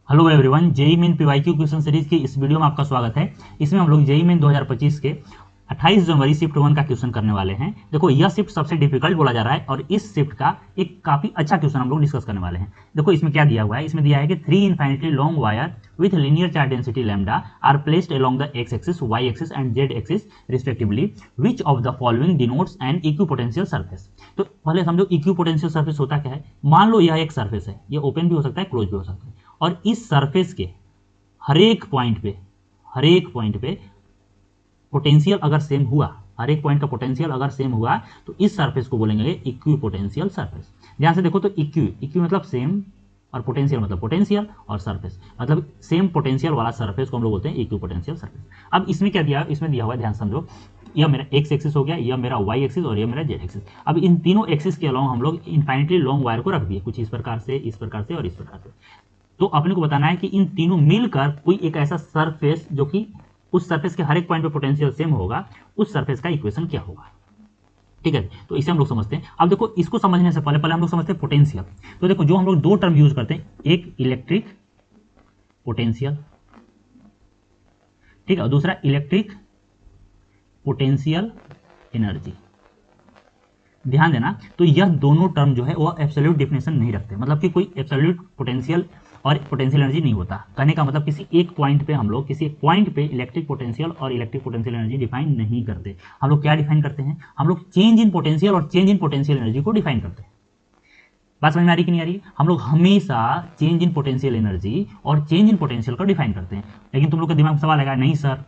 Hello everyone, JEE Main PYQ question series की इस video में आपका स्वागत है। इसमें हम लोग जेई मेन 2025 के 28 जनवरी शिफ्ट 1 का क्वेश्चन करने वाले हैं। देखो, यह शिफ्ट सबसे डिफिकल्ट बोला जा रहा है और इस शिफ्ट का एक काफी अच्छा क्वेश्चन हम लोग डिस्कस करने वाले हैं। देखो, इसमें क्या दिया हुआ है, इसमें दिया है कि 3 infinitely long wire with linear charge density lambda are placed along the X axis, Y axis and Z axis respectively, which of the following denotes an equipotential surface. तो पहले समझो इक्विपोटेंशियल सर्फेस होता क्या है। मान लो यह एक सर्फेस है, ये ओपन भी हो सकता है, क्लोज भी हो सकता है, और इस सरफेस के हर एक पॉइंट पे पोटेंशियल अगर सेम हुआ, हर एक पॉइंट का पोटेंशियल अगर सेम हुआ, तो इस सरफेस को बोलेंगे इक्वी पोटेंशियल सरफेस। ध्यान से देखो, तो इक्वी मतलब सेम, और पोटेंशियल मतलब पोटेंशियल, और सरफेस मतलब सेम पोटेंशियल वाला सरफेस को हम लोग बोलते हैं इक्वी पोटेंशियल सरफेस। अब इसमें क्या दिया, इसमें दिया हुआ है, ध्यान समझो, यह मेरा एक्स एक्सिस हो गया, यह मेरा वाई एक्सिस और यह मेरा जेड एक्सिस। अब इन तीनों एक्सिस के अलावा हम लोग इनफाइनिटली लॉन्ग वायर को रख दिए, कुछ इस प्रकार से, इस प्रकार से और इस प्रकार से। तो अपने को बताना है कि इन तीनों मिलकर कोई एक ऐसा सरफेस जो कि उस सरफेस के हर एक पॉइंट पे पोटेंशियल सेम होगा, उस सरफेस का इक्वेशन क्या होगा। ठीक है, तो इसे हम लोग समझते हैं। अब देखो, इसको समझने से पहले हम लोग समझते हैं पोटेंशियल। तो देखो, जो हम लोग दो टर्म यूज करते हैं, एक इलेक्ट्रिक पोटेंशियल, ठीक है, और दूसरा इलेक्ट्रिक पोटेंशियल एनर्जी। ध्यान देना, तो यह दोनों टर्म जो है वो एब्सोल्यूट डेफिनेशन नहीं रखते, मतलब कि कोई एब्सोल्यूट पोटेंशियल और पोटेंशियल एनर्जी नहीं होता। कहने का मतलब किसी एक पॉइंट पे हम लोग किसी एक पॉइंट पे इलेक्ट्रिक पोटेंशियल और इलेक्ट्रिक पोटेंशियल एनर्जी डिफाइन नहीं करते। हम लोग क्या डिफाइन करते हैं, हम लोग चेंज इन पोटेंशियल और चेंज इन पोटेंशियल एनर्जी को डिफाइन करते हैं। बात समझ में आ रही कि नहीं आ रही? हम लोग हमेशा चेंज इन पोटेंशियल एनर्जी और चेंज इन पोटेंशियल को डिफाइन करते हैं। लेकिन तुम लोग के दिमाग में सवाल आएगा, नहीं सर,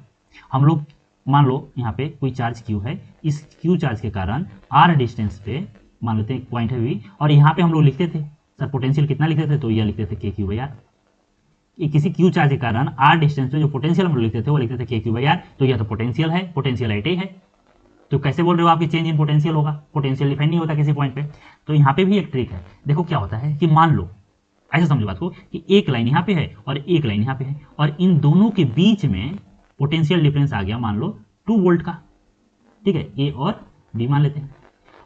हम लोग मान लो यहाँ पे कोई चार्ज क्यू है, इस क्यू चार्ज के कारण आर डिस्टेंस पे मान लेते हैं एक पॉइंट है वी, और यहाँ पे हम लोग लिखते थे सर पोटेंशियल कितना लिखते थे, तो यह लिखते थे के क्यू बाई आर। किसी क्यू चार्ज के कारण आर डिस्टेंस पे जो पोटेंशियल हम लोग लिखते थे वो लिखते थे के क्यू बाई आर। तो यह तो पोटेंशियल है, पोटेंशियलिटी है। तो कैसे बोल रहे हो आपकी चेंज इन पोटेंशियल होगा, पोटेंशियल डिफाइन नहीं होता किसी पॉइंट पे। तो यहाँ पे भी एक ट्रिक है। देखो क्या होता है कि मान लो, ऐसे समझो बात को, कि एक लाइन यहाँ पे है और एक लाइन यहाँ पे है, और इन दोनों के बीच में पोटेंशियल डिफरेंस आ गया मान लो 2 वोल्ट का। ठीक है, ए और बी मान लेते हैं।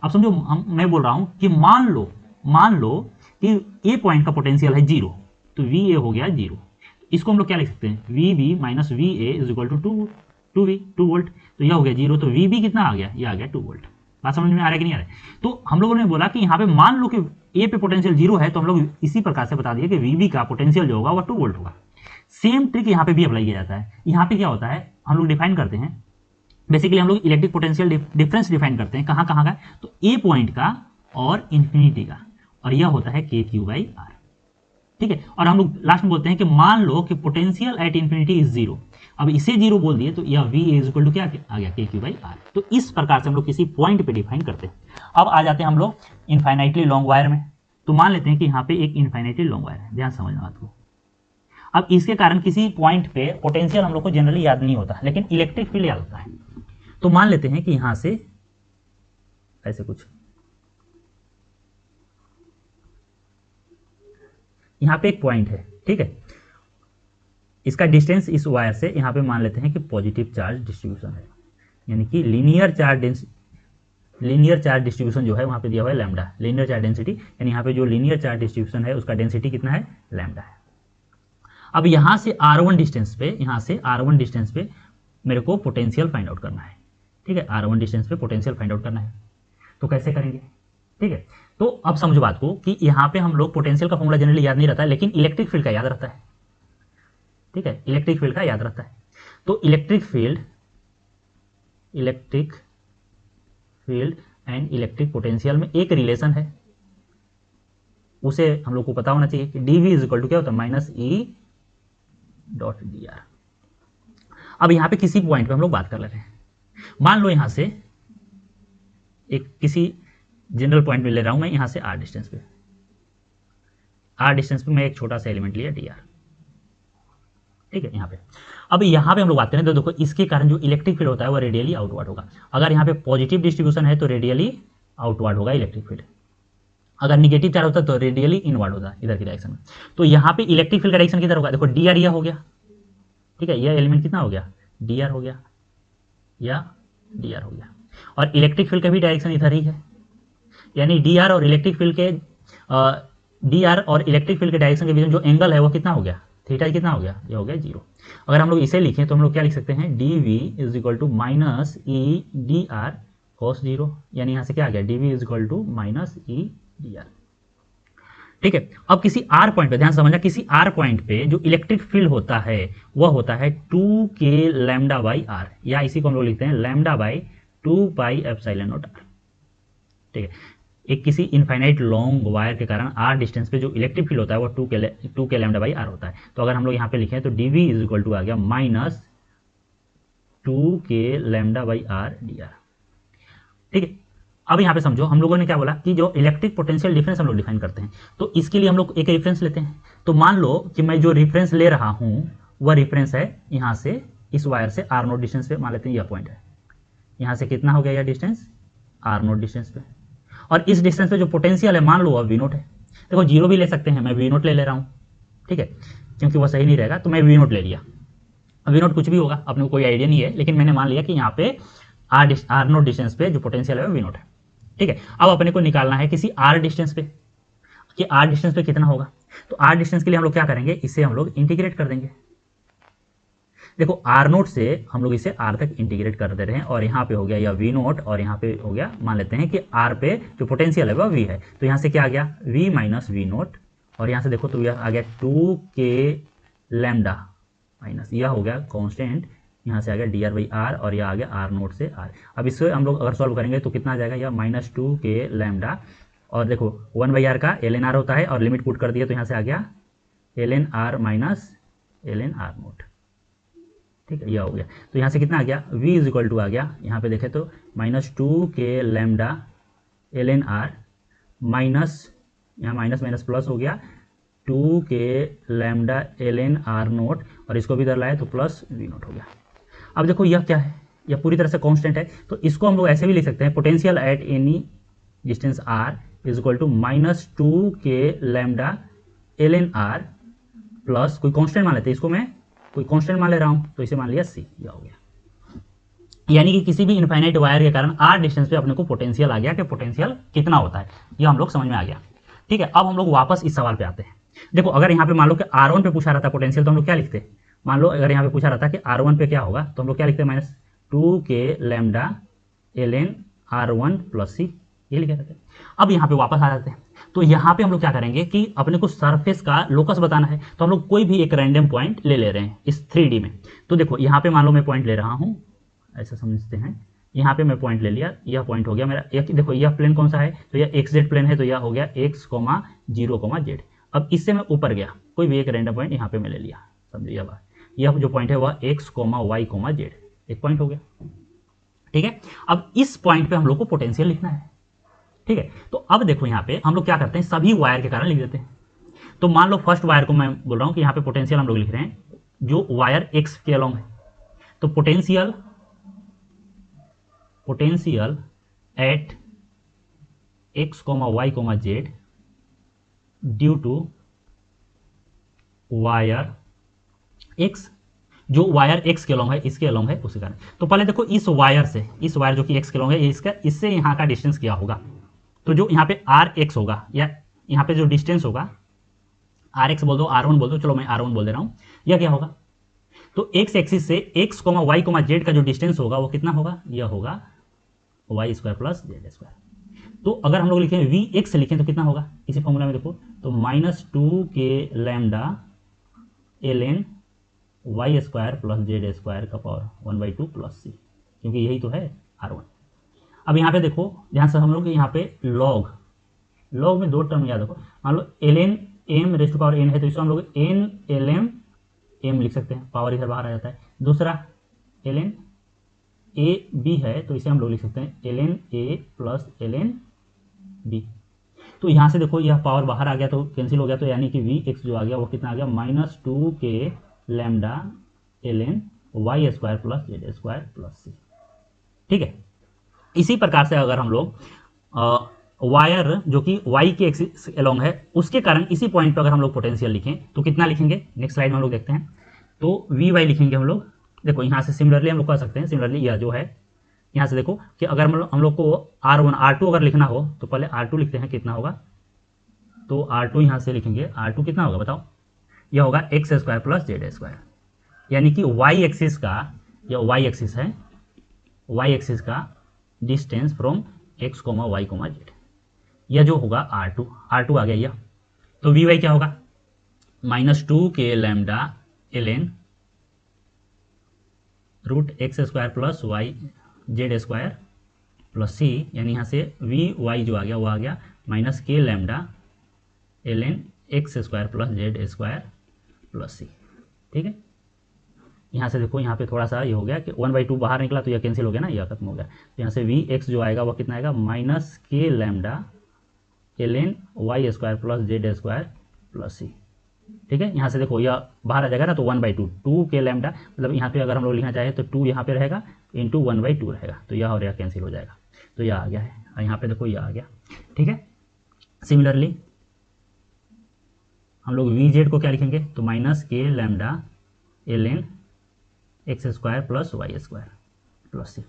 अब समझो, मैं बोल रहा हूं कि मान लो कि ए पॉइंट का पोटेंशियल है 0, तो वी ए हो गया 0। इसको हम लोग क्या लिख सकते हैं, V B minus V A is equal to 2 volt. तो यह हो गया 0, तो वी बी कितना आ गया, यह आ गया 2 वोल्ट। बात समझ में आ रहा है कि नहीं आ रहा है? तो हम लोगों ने बोला कि यहाँ पे मान लो कि ए पे पोटेंशियल 0 है, तो हम लोग इसी प्रकार से बता दिए कि वी बी का पोटेंशियल जो होगा वह 2 वोल्ट होगा। सेम ट्रिक यहाँ पे भी अप्लाई किया जाता है। यहाँ पे क्या होता है, हम लोग डिफाइन करते हैं, बेसिकली हम लोग इलेक्ट्रिक पोटेंशियल डिफरेंस डिफाइन करते हैं, कहाँ कहाँ का, तो ए पॉइंट का और इंफिनिटी का, और यह होता है के क्यू बाई आर। ठीक है, और हम लोग लास्ट में बोलते हैं कि मान लो कि पोटेंशियल एट इंफिनिटी इज 0। अब इसे 0 बोल दिए तो यह वी इज इक्वल टू क्या आ गया, के क्यू बाई आर। तो इस प्रकार से हम लोग किसी पॉइंट पे डिफाइन करते हैं। अब आ जाते हैं हम लोग इनफाइनाइटली लॉन्ग वायर में। तो मान लेते हैं कि यहाँ पे एक इनफाइनाइटली लॉन्ग वायर है, ध्यान समझना बात को। अब इसके कारण किसी पॉइंट पे पोटेंशियल हम लोग को जनरली याद नहीं होता, लेकिन इलेक्ट्रिक फील्ड याद होता है। तो मान लेते हैं कि यहां से ऐसे कुछ, यहां पे एक पॉइंट है, ठीक है, इसका डिस्टेंस इस वायर से यहां पे मान लेते हैं कि पॉजिटिव चार्ज डिस्ट्रीब्यूशन है, यानी कि लीनियर चार्ज डिस्ट्रीब्यूशन जो है वहां पे दिया हुआ है लैम्डा, लीनियर चार्ज डेंसिटी, यानी यहां पे जो लीनियर चार्ज डिस्ट्रीब्यूशन है उसका डेंसिटी कितना है, लैम्डा है। अब यहां से R1 डिस्टेंस पे मेरे को पोटेंशियल फाइंड आउट करना है। ठीक है, R1 डिस्टेंस पे पोटेंशियल फाइंड आउट करना है, तो कैसे करेंगे? ठीक है, तो अब समझो बात को कि यहाँ पे हम लोग पोटेंशियल का फॉर्मूला जनरली याद नहीं रहता है, लेकिन इलेक्ट्रिक फील्ड का याद रहता है। ठीक है, इलेक्ट्रिक फील्ड का याद रहता है। तो electric field and electric potential में एक रिलेशन है, उसे हम लोग को पता होना चाहिए कि dv इज इक्वल टू क्या होता है, minus E dot D R. अब यहाँ पे किसी पॉइंट पे हम लोग बात कर ले रहे हैं, मान लो यहां से एक किसी जनरल पॉइंट में ले रहा हूं मैं, यहां से r डिस्टेंस पे मैं एक छोटा सा एलिमेंट लिया dr। ठीक है, यहाँ पे अब यहाँ पे हम लोग बात करें तो देखो, इसके कारण जो इलेक्ट्रिक फील्ड होता है वो रेडियली आउटवर्ड होगा। अगर यहाँ पे पॉजिटिव डिस्ट्रीब्यूशन है तो रेडियली आउटवर्ड होगा इलेक्ट्रिक फील्ड, अगर निगेटिव चार्ज होता है तो रेडियली इनवर्ड होता है इधर की डायरेक्शन में। तो यहाँ पे इलेक्ट्रिक फील्ड का डायरेक्शन किधर होगा, देखो dr यह हो गया। ठीक है, यह एलिमेंट कितना हो गया, dr हो गया, या dr हो गया, और इलेक्ट्रिक फील्ड का भी डायरेक्शन इधर ही है, यानी dr और इलेक्ट्रिक फील्ड के डायरेक्शन के बीच में जो एंगल है वो कितना हो गया, थीटा कितना हो गया, ये हो गया 0। अगर हम लोग इसे लिखें तो हम लोग क्या लिख सकते हैं, D V is equal to minus E D R cos 0, यानी यहाँ से क्या आ गया, D V is equal to minus E D R. ठीक है, अब किसी आर पॉइंट पे ध्यान समझना, किसी आर पॉइंट पे जो इलेक्ट्रिक फील्ड होता है वह होता है 2k लैम्डा बाई आर, या इसी को हम लोग लिखते हैं lambda by 2 pi epsilon naught R. ठीक है, एक किसी इनफाइनाइट लॉन्ग वायर के कारण आर डिस्टेंस पे जो इलेक्ट्रिक फील्ड होता है वो 2k लैम्डा बाई आर होता है। तो अगर हम लोग यहाँ पे लिखें तो D V is equal to आ गया minus 2k lambda by R D R. ठीक है, अब यहाँ पे समझो हम लोगों ने क्या बोला कि जो इलेक्ट्रिक पोटेंशियल डिफरेंस हम लोग डिफाइन करते हैं, तो इसके लिए हम लोग एक रेफरेंस लेते हैं। तो मान लो कि मैं जो रेफरेंस ले रहा हूँ वह रेफरेंस है यहाँ से इस वायर से आर नोट डिस्टेंस पे, मान लेते हैं यह पॉइंट है, यहाँ से कितना हो गया यह डिस्टेंस, आर नोट डिस्टेंस पे, और इस डिस्टेंस पे जो पोटेंशियल है मान लो अब वी नोट है। देखो जीरो भी ले सकते हैं, मैं वी नोट ले रहा हूँ, ठीक है, क्योंकि वह सही नहीं रहेगा तो मैं वी नोट ले लिया। वी नोट कुछ भी होगा, अपने को कोई आइडिया नहीं है, लेकिन मैंने मान लिया कि यहाँ पे आर नोट डिस्टेंस पे जो पोटेंशियल है वी नोट है। ठीक है, अब अपने को निकालना है किसी आर डिस्टेंस पे कि आर डिस्टेंस पे कितना होगा। तो आर डिस्टेंस के लिए हम लोग क्या करेंगे, इसे हम लोग इंटीग्रेट कर देंगे। देखो आर नोट से हम लोग इसे आर तक इंटीग्रेट कर दे रहे हैं, और यहाँ पे हो गया या वी नोट, और यहाँ पे हो गया, मान लेते हैं कि आर पे जो पोटेंशियल है वह वी है, तो यहाँ से क्या आ गया वी माइनस वी नोट, और यहाँ से देखो तो यह आ गया 2k लैम्डा माइनस यह हो गया कॉन्स्टेंट, यहाँ से आ गया डी आर बाई आर, और यह आ गया आर नोट से आर। अब इससे हम लोग अगर सॉल्व करेंगे तो कितना आ जाएगा, यह माइनस 2k लैम्डा, और देखो 1 बाई आर का एल एन आर होता है, और लिमिट पुट कर दिया तो यहाँ से आ गया L N R minus L N R naught. ठीक है, यह हो गया, तो यहाँ से कितना आ गया v इज इक्वल टू आ गया, यहाँ पे देखें तो minus 2k lambda L N R minus, यहाँ माइनस माइनस प्लस हो गया 2k lambda L N R naught, और इसको भी इधर लाए तो प्लस वी नोट हो गया। अब देखो यह क्या है, यह पूरी तरह से कांस्टेंट है, तो इसको हम लोग ऐसे भी लिख सकते हैं, potential at any distance R is equal to minus 2k lambda L N R plus कोई कांस्टेंट मान लेते हैं, इसको मैं कोई कांस्टेंट मान ले रहा हूं तो इसे मान लिया c, यह हो गया। यानी कि किसी भी इनफाइनाइट वायर के कारण आर डिस्टेंस पे अपने को पोटेंशियल आ गया कि पोटेंशियल कितना होता है, यह हम लोग समझ में आ गया। ठीक है, अब हम लोग वापस इस सवाल पे आते हैं। देखो अगर यहाँ पे मान लो कि R1 पे पूछा रहता पोटेंशियल तो हम लोग क्या लिखते, मान लो अगर यहाँ पे पूछा रहता कि R1 पे क्या होगा तो हम लोग क्या लिखते हैं, minus 2k lambda L N R1 plus C, ये लिखे रहते हैं। अब यहाँ पे वापस आ जाते हैं, तो यहाँ पे हम लोग क्या करेंगे कि अपने को सरफेस का लोकस बताना है, तो हम लोग कोई भी एक रैंडम पॉइंट ले रहे हैं इस 3D में। तो देखो यहाँ पे मान लो मैं पॉइंट ले रहा हूँ, ऐसा समझते हैं, यहाँ पे मैं पॉइंट ले लिया, यह पॉइंट हो गया मेरा, देखो यह प्लेन कौन सा है, तो यह XZ प्लेन है, तो यह हो गया x, 0, z। अब इससे मैं ऊपर गया, कोई भी एक रैंडम पॉइंट यहाँ पे मैं ले लिया, समझो यह बात, यह जो पॉइंट है वह x, y, z एक पॉइंट हो गया। ठीक है, अब इस पॉइंट पे हम लोग को पोटेंशियल लिखना है। ठीक है, तो अब देखो यहाँ पे हम लोग क्या करते हैं, सभी वायर के कारण लिख देते हैं। तो मान लो फर्स्ट वायर को मैं बोल रहा हूँ कि यहाँ पे पोटेंशियल हम लोग लिख रहे हैं जो वायर x के अलोंग है, तो potential at x, y, z due to wire x, जो वायर x के अलोंग है, इसके अलोंग है उसी कारण। तो पहले देखो इस वायर से, इस वायर जो कि x के अलोंग है, इसका इससे यहाँ का डिस्टेंस क्या होगा, तो जो यहाँ पे rx होगा, या यहाँ पे जो डिस्टेंस होगा rx बोल दो, r1 बोल दो, चलो मैं r1 बोल दे रहा हूँ, यह क्या होगा, तो x एक्सिस से x, y, z का जो डिस्टेंस होगा वो कितना होगा, यह होगा y square plus z square. तो अगर हम लोग लिखें vx लिखें तो कितना होगा, इसी फॉर्मूला में देखो तो minus 2k lambda L N Y square plus Z square का पावर 1/2 प्लस c, क्योंकि यही तो है r1। अब यहाँ पे देखो ध्यान से हम लोग यहाँ पे लॉग में दो टर्म याद रखो, मान लो L N M raised to power N है तो इसको हम लोग एन एल एम लिख सकते हैं, पावर इधर बाहर आ जाता है। दूसरा एल एन ए बी है तो इसे हम लोग लिख सकते हैं L N A plus L N B. तो यहाँ से देखो यह पावर बाहर आ गया तो कैंसिल हो गया, तो यानी कि वी एक्स जो आ गया वो कितना आ गया, minus 2k lambda L N Y square plus Z square plus C. ठीक है, इसी प्रकार से अगर हम लोग वायर जो कि y के एक्सिस अलोंग है उसके कारण इसी पॉइंट पर अगर हम लोग पोटेंशियल लिखें तो कितना लिखेंगे, नेक्स्ट स्लाइड में हम लोग देखते हैं। तो वी वाई लिखेंगे हम लोग, देखो यहाँ से सिमिलरली हम लोग कर सकते हैं, सिमिलरली यह जो है यहाँ से देखो कि अगर हम लोग को R1 R2 अगर लिखना हो तो पहले R2 लिखते हैं, कितना होगा, तो R2 यहाँ से लिखेंगे, R2 कितना होगा बताओ, यह होगा X square plus Z square, यानी कि वाई एक्सिस का, यह वाई एक्सिस है, वाई एक्सिस का distance from X comma Y comma Z, यह जो होगा R2 आ गया यह। तो वी वाई क्या होगा, -2k lambda ln root X square plus Y Z square plus C, यानी यहाँ से वी वाई जो आ गया वो आ गया -k lambda ln X square plus Z square plus C. ठीक है, यहाँ से देखो यहाँ पे थोड़ा सा ये हो गया कि 1/2 बाहर निकला तो यह कैंसिल हो गया ना, यह खत्म हो गया। तो यहाँ से वी एक्स जो आएगा वह कितना आएगा, -k lambda ln Y square plus Z square plus C. ठीक है, यहाँ से देखो यह बाहर आ जाएगा ना, तो 1/2 2k लैम्डा, मतलब यहाँ पे अगर हम लोग लिखना चाहें तो 2 यहाँ पे रहेगा इंटू 1/2 रहेगा, तो यह और यह कैंसिल हो जाएगा, तो यह आ गया है, और यहाँ पे देखो यह आ गया। ठीक है, सिमिलरली हम लोग वी जेड को क्या लिखेंगे, तो -k lambda ln X square plus Y square plus C.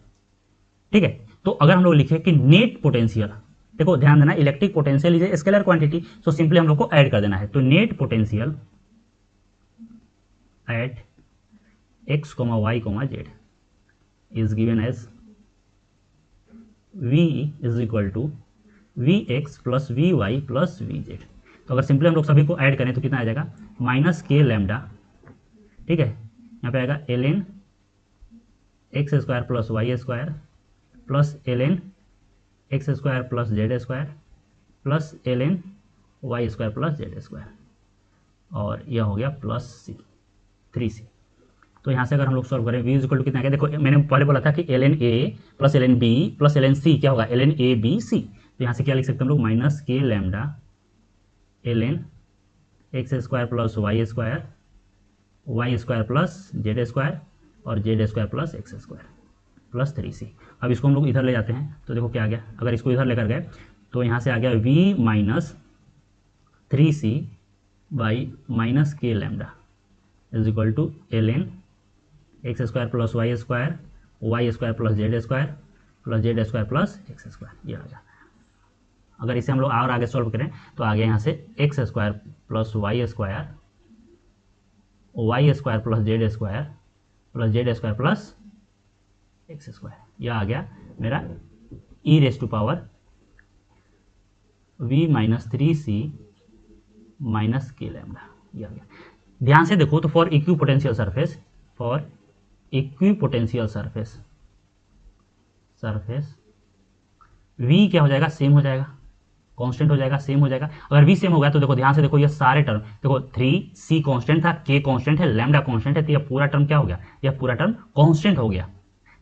ठीक है, तो अगर हम लोग लिखे कि नेट पोटेंशियल, देखो ध्यान देना, electric potential is a scalar quantity, तो सिंपली हम लोग को ऐड कर देना है। तो net potential at X comma Y comma Z is given as V is equal to V X plus V Y plus V Z. तो अगर सिंपली हम लोग सभी को ऐड करें तो कितना आ जाएगा, -k लैम्डा, ठीक है, यहाँ पे आएगा ln X square plus Y square plus ln X square plus Z square plus ln Y square plus Z square, और यह हो गया प्लस सी 3c। तो यहाँ से अगर हम लोग सॉल्व करें, v इज इक्वल टू कितना आ गया, देखो मैंने पहले बोला था कि ln a plus ln b plus ln c क्या होगा, ln a b c। तो यहाँ से क्या लिख सकते हैं हम लोग, -k lambda ln X square plus Y square plus Z square और Z square plus X square plus 3c। अब इसको हम लोग इधर ले जाते हैं तो देखो क्या आ गया, अगर इसको इधर लेकर गए तो यहाँ से आ गया v minus 3c by -k lambda is equal to ln X square plus Y square plus Z square plus X square, ये आ गया। अगर इसे हम लोग और आगे सॉल्व करें तो आ गया यहाँ से X square plus Y square plus Z square plus X square, यह आ गया मेरा e raise to power v minus 3c minus k lambda, यह आ गया। ध्यान से देखो तो फॉर इक्विपोटेंशियल सरफेस v क्या हो जाएगा, सेम हो जाएगा, कांस्टेंट हो जाएगा, सेम हो जाएगा। अगर v सेम हो गया तो देखो ध्यान से देखो ये सारे टर्म, देखो 3c कांस्टेंट था, k कांस्टेंट है, लैम्डा कांस्टेंट है, तो यह पूरा टर्म क्या हो गया, यह पूरा टर्म कांस्टेंट हो गया।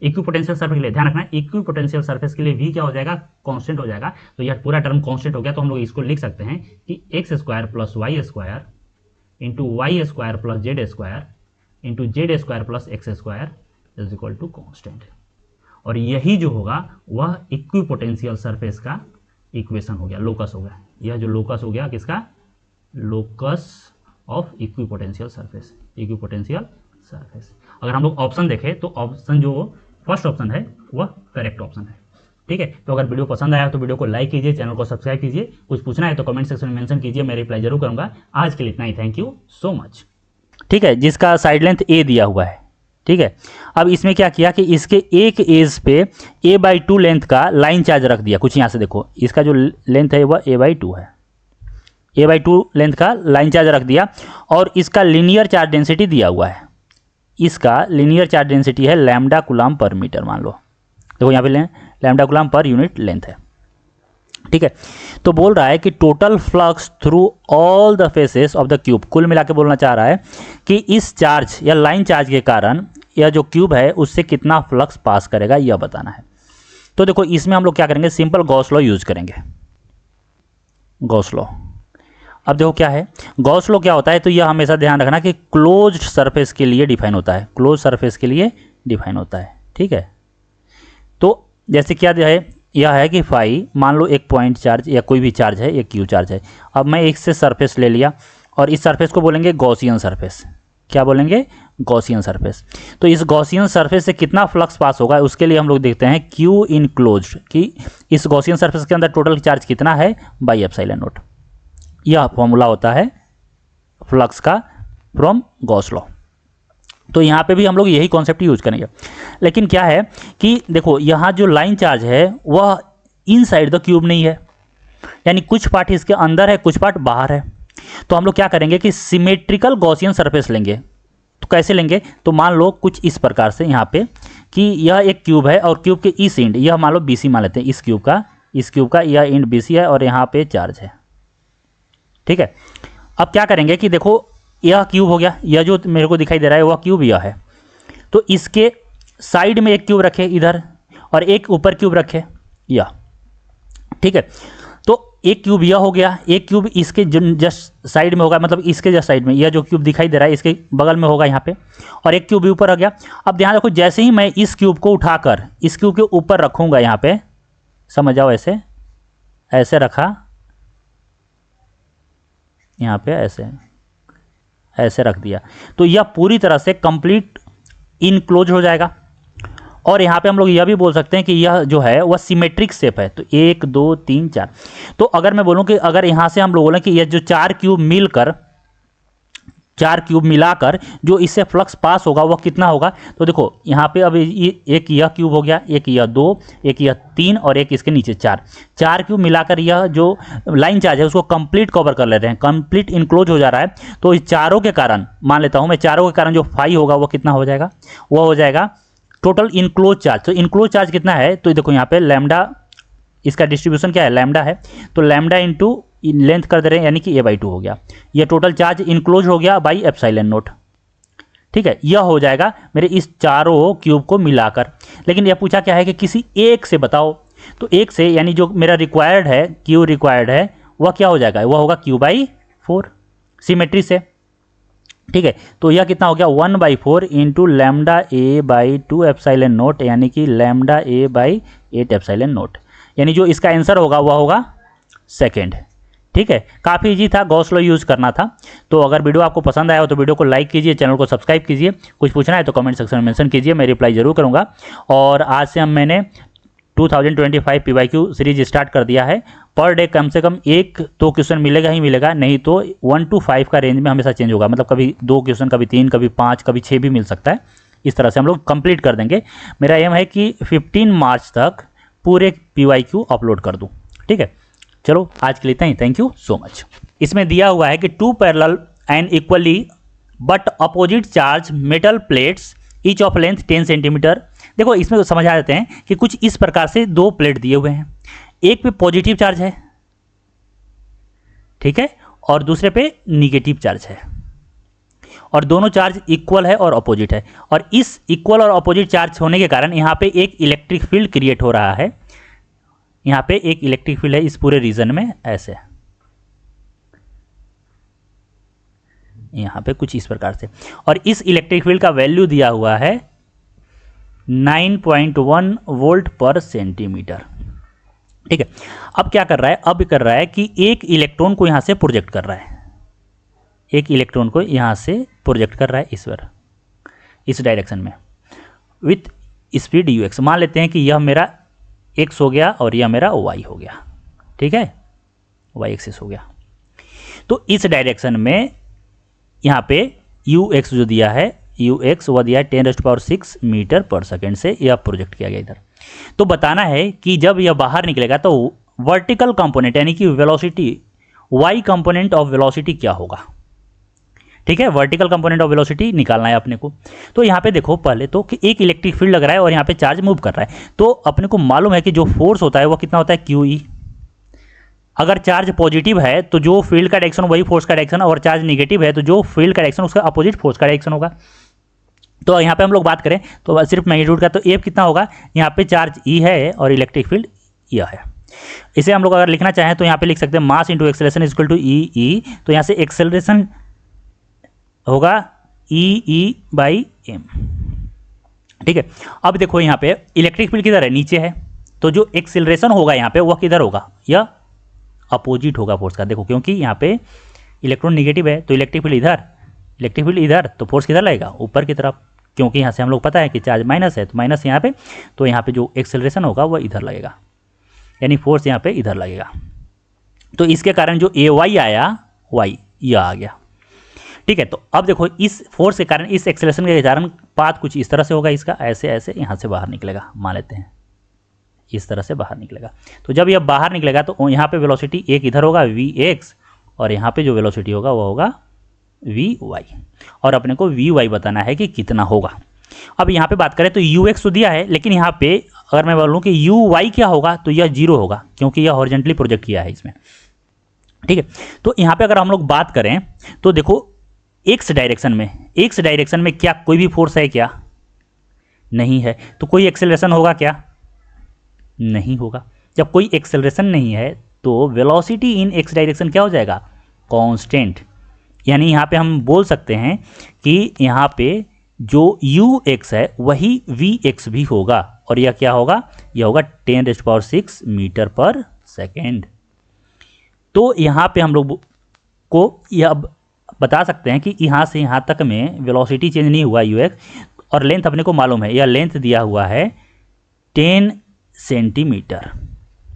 इक्विपोटेंशियल सरफेस के लिए ध्यान रखना, इक्विपोटेंशियल सरफेस के लिए v क्या हो जाएगा, कांस्टेंट हो जाएगा, तो यह पूरा टर्म कांस्टेंट हो गया। तो हम लोग इसको लिख सकते हैं कि X square plus Y square into Y square plus Z square into Z square plus X square is equal to constant. और यही जो होगा वह इक्विपोटेंशियल सरफेस का इक्वेशन हो गया, लोकस हो गया। यह जो लोकस हो गया किसका, लोकस ऑफ इक्विपोटेंशियल सरफेस। अगर हम लोग ऑप्शन देखें तो ऑप्शन जो फर्स्ट ऑप्शन है वह करेक्ट ऑप्शन है। ठीक है, तो अगर वीडियो पसंद आया तो वीडियो को लाइक कीजिए, चैनल को सब्सक्राइब कीजिए, कुछ पूछना है तो कमेंट सेक्शन में मेंशन कीजिए, मैं रिप्लाई जरूर करूंगा। आज के लिए इतना ही, थैंक यू सो मच। ठीक है, जिसका साइड लेंथ a दिया हुआ है। ठीक है, अब इसमें क्या किया कि इसके एक एज पे a/2 लेंथ का लाइन चार्ज रख दिया। कुछ यहाँ से देखो, इसका जो लेंथ है वह a/2 है, a/2 लेंथ का लाइन चार्ज रख दिया, और इसका लीनियर चार्ज डेंसिटी दिया हुआ है। इसका लीनियर चार्ज डेंसिटी है लैम्डा कूलम्ब पर मीटर, मान लो देखो यहाँ पे lambda coulomb per unit length है। ठीक है, तो बोल रहा है कि total flux through all the faces of the cube, कुल मिला के बोलना चाह रहा है कि इस चार्ज या लाइन चार्ज के कारण यह जो क्यूब है उससे कितना फ्लक्स पास करेगा, यह बताना है। तो देखो इसमें हम लोग क्या करेंगे, सिंपल गॉस लॉ यूज करेंगे, गॉस लॉ। अब देखो क्या है गॉस लॉ, क्या होता है, तो यह हमेशा ध्यान रखना कि क्लोज्ड सरफेस के लिए डिफाइन होता है, क्लोज सरफेस के लिए डिफाइन होता है। ठीक है, तो जैसे क्या है, यह है कि फाई, मान लो एक पॉइंट चार्ज या कोई भी चार्ज है, एक क्यू चार्ज है। अब मैं एक से सरफेस ले लिया और इस सरफेस को बोलेंगे गॉसियन सरफेस। क्या बोलेंगे, गॉसियन सरफेस। तो इस गॉसियन सरफेस से कितना फ्लक्स पास होगा उसके लिए हम लोग देखते हैं क्यू इन क्लोज्ड, कि इस गॉसियन सरफेस के अंदर टोटल चार्ज कितना है बाई एप्सिलॉन नॉट। यह फॉर्मूला होता है फ्लक्स का फ्रॉम गॉस लॉ। तो यहाँ पे भी हम लोग यही कॉन्सेप्ट यूज करेंगे। लेकिन क्या है कि देखो यहाँ जो लाइन चार्ज है वह इनसाइड द क्यूब नहीं है, यानी कुछ पार्ट इसके अंदर है, कुछ पार्ट बाहर है। तो हम लोग क्या करेंगे कि सिमेट्रिकल गॉसियन सरफेस लेंगे। तो कैसे लेंगे, तो मान लो कुछ इस प्रकार से यहाँ पे कि यह एक क्यूब है और क्यूब के इस एंड, यह मान लो BC मान लेते हैं, इस क्यूब का यह एंड BC है और यहाँ पे चार्ज है, ठीक है। अब क्या करेंगे कि देखो यह क्यूब हो गया, यह जो मेरे को दिखाई दे रहा है वह क्यूब यह है। तो इसके साइड में एक क्यूब रखे इधर और एक ऊपर क्यूब रखे यह, ठीक है। तो एक क्यूब यह हो गया, एक क्यूब इसके जस्ट साइड में होगा, मतलब इसके जस्ट साइड में यह जो क्यूब दिखाई दे रहा है इसके बगल में होगा यहाँ पे, और एक क्यूब भी ऊपर आ गया। अब ध्यान रखो, जैसे ही मैं इस क्यूब को उठाकर इस क्यूब के ऊपर रखूंगा, यहाँ पे समझ जाओ, ऐसे ऐसे रखा, यहाँ पे ऐसे रख दिया, तो यह पूरी तरह से कंप्लीट इनक्लोज हो जाएगा। और यहाँ पे हम लोग यह भी बोल सकते हैं कि यह जो है वह सिमेट्रिक शेप है। तो 1 2 3 4, तो अगर मैं बोलूँ कि अगर यहाँ से हम लोग बोलें कि यह जो 4 क्यूब मिलाकर जो इससे फ्लक्स पास होगा वह कितना होगा, तो देखो यहाँ पे अब एक यह क्यूब हो गया, एक यह 2, एक यह 3 और एक इसके नीचे 4 क्यूब मिलाकर यह जो लाइन चार्ज है उसको कंप्लीट कवर कर ले रहे हैं, कंप्लीट इनक्लोज हो जा रहा है। तो इस चारों के कारण, मान लेता हूँ मैं, चारों के कारण जो फाई होगा वो कितना हो जाएगा, वह हो जाएगा टोटल इनक्लोज चार्ज। तो इनक्लोज चार्ज कितना है, तो देखो यहाँ पे लैम्डा, इसका डिस्ट्रीब्यूशन क्या है, लैम्डा है, तो लैम्डा इंटू लेंथ कर दे रहे हैं, यानी कि a/2 हो गया। ये टोटल चार्ज इनक्लोज हो गया बाई एप्सिलॉन नॉट, ठीक है। यह हो जाएगा मेरे इस चारों क्यूब को मिलाकर। लेकिन यह पूछा क्या है कि किसी एक से बताओ, तो एक से, यानी जो मेरा रिक्वायर्ड है, क्यू रिक्वायर्ड है, वह क्या हो जाएगा, वह होगा Q/4 सिमेट्री से, ठीक है। तो यह कितना हो गया, 1/4 into lambda a/2 epsilon not, यानी कि लैम्डा a/8 एप्सिलॉन नॉट, यानी जो इसका आंसर होगा वह होगा सेकेंड, ठीक है। काफ़ी इजी था, गॉस लॉ यूज़ करना था। तो अगर वीडियो आपको पसंद आया हो तो वीडियो को लाइक कीजिए, चैनल को सब्सक्राइब कीजिए, कुछ पूछना है तो कमेंट सेक्शन में मेंशन कीजिए, मैं रिप्लाई जरूर करूंगा। और आज से मैंने 2025 PYQ सीरीज स्टार्ट कर दिया है। पर डे कम से कम 1-2 क्वेश्चन मिलेगा ही मिलेगा, नहीं तो 1 to 5 का रेंज में हमेशा चेंज होगा, मतलब कभी 2 क्वेश्चन, कभी 3, कभी 5, कभी 6 भी मिल सकता है। इस तरह से हम लोग कंप्लीट कर देंगे। मेरा एम है कि 15 मार्च तक पूरे PYQ अपलोड कर दूँ, ठीक है। चलो आज के लिए इतना ही, थैंक यू सो मच। इसमें दिया हुआ है कि 2 parallel and equally but opposite charge metal plates each of length 10 centimetre. देखो इसमें तो समझ आ जाते हैं कि कुछ इस प्रकार से 2 प्लेट दिए हुए हैं, एक पे पॉजिटिव चार्ज है, ठीक है, और दूसरे पे निगेटिव चार्ज है, और दोनों चार्ज इक्वल है और अपोजिट है। और इस इक्वल और अपोजिट चार्ज होने के कारण यहाँ पे एक इलेक्ट्रिक फील्ड क्रिएट हो रहा है। यहाँ पे एक इलेक्ट्रिक फील्ड है इस पूरे रीजन में, ऐसे यहाँ पे कुछ इस प्रकार से, और इस इलेक्ट्रिक फील्ड का वैल्यू दिया हुआ है 9.1 वोल्ट पर सेंटीमीटर, ठीक है। अब क्या कर रहा है, अब कर रहा है कि एक इलेक्ट्रॉन को यहाँ से प्रोजेक्ट कर रहा है, एक इलेक्ट्रॉन को यहाँ से प्रोजेक्ट कर रहा है इस डायरेक्शन में विथ स्पीड ux। मान लेते हैं कि यह मेरा x हो गया और यह मेरा y हो गया, ठीक है, y एक्सिस हो गया। तो इस डायरेक्शन में यहाँ पे ux जो दिया है, ux वह दिया है 10⁶ मीटर पर सेकेंड से यह प्रोजेक्ट किया गया इधर। तो बताना है कि जब यह बाहर निकलेगा तो वर्टिकल कंपोनेंट यानी कि velocity, y component of velocity क्या होगा, ठीक है। वर्टिकल कंपोनेंट ऑफ वेलोसिटी निकालना है अपने को। तो यहाँ पे देखो पहले तो कि एक इलेक्ट्रिक फील्ड लग रहा है और यहाँ पे चार्ज मूव कर रहा है, तो अपने को मालूम है कि जो फोर्स होता है वो कितना होता है, QE। अगर चार्ज पॉजिटिव है तो जो फील्ड का डायरेक्शन वही फोर्स का डायरेक्शन, और चार्ज निगेटिव है तो जो फील्ड का डायरेक्शन उसका अपोजिट फोर्स का डायरेक्शन होगा। तो यहाँ पे हम लोग बात करें तो सिर्फ मैग्नीट्यूड का, तो F कितना होगा, यहाँ पे चार्ज E है और इलेक्ट्रिक फील्ड यह है। इसे हम लोग अगर लिखना चाहें तो यहाँ पे लिख सकते हैं mass into acceleration equal to E। तो यहाँ से एक्सेलरेशन होगा E/m, ठीक है। अब देखो यहाँ पे इलेक्ट्रिक फील्ड किधर है, नीचे है, तो जो एक्सेलरेशन होगा यहाँ पे वह किधर होगा, यह अपोजिट होगा फोर्स का। देखो क्योंकि यहाँ पे इलेक्ट्रॉन निगेटिव है तो इलेक्ट्रिक फील्ड इधर, तो फोर्स किधर लगेगा, ऊपर की तरफ, क्योंकि यहाँ से हम लोग पता है कि चार्ज माइनस है तो माइनस यहाँ पे, तो यहाँ पे जो एक्सेलरेशन होगा वह इधर लगेगा, यानी फोर्स यहाँ पे इधर लगेगा। तो इसके कारण जो AY आया, y यह आ गया, ठीक है, तो अब देखो इस फोर्स के कारण, इस एक्सेलरेशन के कारण पाथ कुछ इस तरह से होगा, इसका ऐसे ऐसे यहाँ से बाहर निकलेगा, मान लेते हैं इस तरह से बाहर निकलेगा। तो जब यह बाहर निकलेगा तो यहाँ पे वेलोसिटी एक इधर होगा Vx, और यहाँ पे जो वेलोसिटी होगा वो होगा Vy, और अपने को Vy बताना है कि कितना होगा। अब यहाँ पे बात करें तो Ux तो दिया है, लेकिन यहाँ पे अगर मैं बोलूँ कि Uy क्या होगा तो यह 0 होगा, क्योंकि यह हॉरिजॉन्टली प्रोजेक्ट किया है इसमें। ठीक है, तो यहाँ पे अगर हम लोग बात करें तो देखो एक्स डायरेक्शन में क्या कोई भी फोर्स है क्या? नहीं है। तो कोई एक्सेलरेशन होगा क्या? नहीं होगा। जब कोई एक्सेलरेशन नहीं है तो वेलोसिटी इन एक्स डायरेक्शन क्या हो जाएगा? कांस्टेंट। यानी यहाँ पे हम बोल सकते हैं कि यहाँ पे जो ux है वही vx भी होगा, और यह क्या होगा? यह होगा 10⁶ मीटर पर सेकेंड। तो यहाँ पे हम लोग को यह बता सकते हैं कि यहाँ से यहाँ तक में वेलोसिटी चेंज नहीं हुआ ux, और लेंथ अपने को मालूम है, यह लेंथ दिया हुआ है 10 सेंटीमीटर।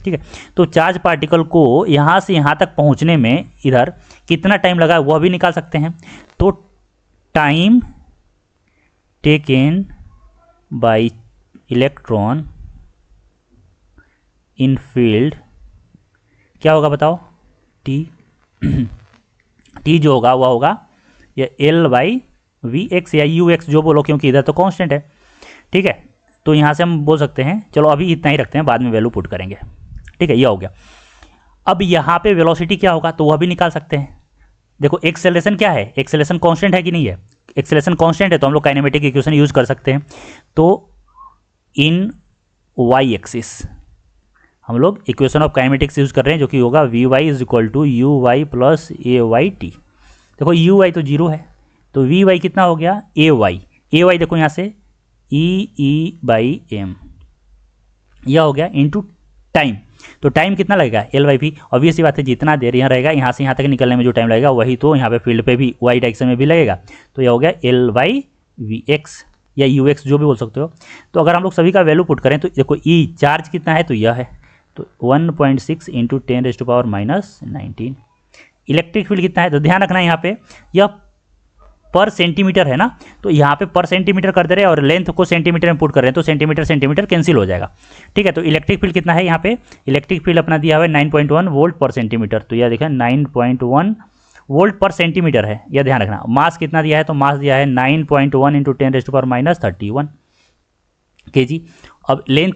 ठीक है, तो चार्ज पार्टिकल को यहाँ से यहाँ तक पहुँचने में इधर कितना टाइम लगा वह भी निकाल सकते हैं। तो time taken by electron in field क्या होगा बताओ? टी टी जो होगा वह होगा ये L/Vx या Ux जो बोलो, क्योंकि इधर तो कांस्टेंट है। ठीक है, तो यहाँ से हम बोल सकते हैं, चलो अभी इतना ही रखते हैं, बाद में वैल्यू पुट करेंगे। ठीक है, यह हो गया। अब यहाँ पे वेलोसिटी क्या होगा तो वह भी निकाल सकते हैं। देखो एक्सेलरेशन क्या है? एक्सेलरेशन कांस्टेंट है कि नहीं है? एक्सेलरेशन कांस्टेंट है तो हम लोग काइनेमेटिक इक्वेशन यूज कर सकते हैं। तो इन वाई एक्सिस हम लोग इक्वेशन ऑफ काइनेमेटिक्स यूज कर रहे हैं, जो कि होगा Vy = Uy + Ayt। देखो Uy तो 0 है, तो Vy कितना हो गया? Ay देखो यहाँ से E/m, यह हो गया इंटू टाइम। तो टाइम कितना लगेगा? L/v। ऑब्वियस सी बात है, जितना देर यहाँ रहेगा, यहाँ से यहाँ तक निकलने में जो टाइम लगेगा वही तो यहाँ पे फील्ड पे भी y डायरेक्शन में भी लगेगा। तो यह हो गया L/Vx या Ux जो भी बोल सकते हो। तो अगर हम लोग सभी का वैल्यू पुट करें तो देखो E चार्ज कितना है तो यह है, तो 1.6 × 10⁻⁻19। इलेक्ट्रिक फील्ड कितना है तो ध्यान रखना है यहाँ पे यह पर सेंटीमीटर है ना, तो यहाँ पे पर सेंटीमीटर कर दे रहे हैं और लेंथ को सेंटीमीटर में पुट कर रहे हैं, तो सेंटीमीटर कैंसिल हो जाएगा। ठीक है, तो इलेक्ट्रिक फील्ड कितना है यहाँ पे? इलेक्ट्रिक फील्ड अपना दिया हुआ है 9.1 वोल्ट पर सेंटीमीटर, तो यह देखा 9.1 वोल्ट पर सेंटीमीटर है, यह ध्यान रखना। मास कितना दिया है तो मास दिया है 9.1 × 10⁻31 kg। अब लेंथ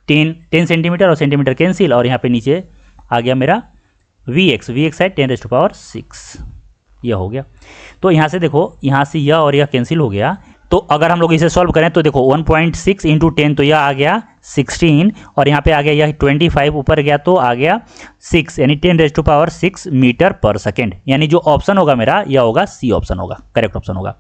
10 सेंटीमीटर और सेंटीमीटर कैंसिल, और यहाँ पे नीचे आ गया मेरा Vx है 10⁶, यह हो गया। तो यहाँ से देखो, यहाँ से यह और यह कैंसिल हो गया। तो अगर हम लोग इसे सॉल्व करें तो देखो 1.6 × 10 तो यह आ गया 16, और यहाँ पे आ गया यह 25 ऊपर गया तो आ गया 6, यानी 10⁶ मीटर पर सेकेंड। यानी जो ऑप्शन होगा मेरा यह होगा सी ऑप्शन होगा, करेक्ट ऑप्शन होगा।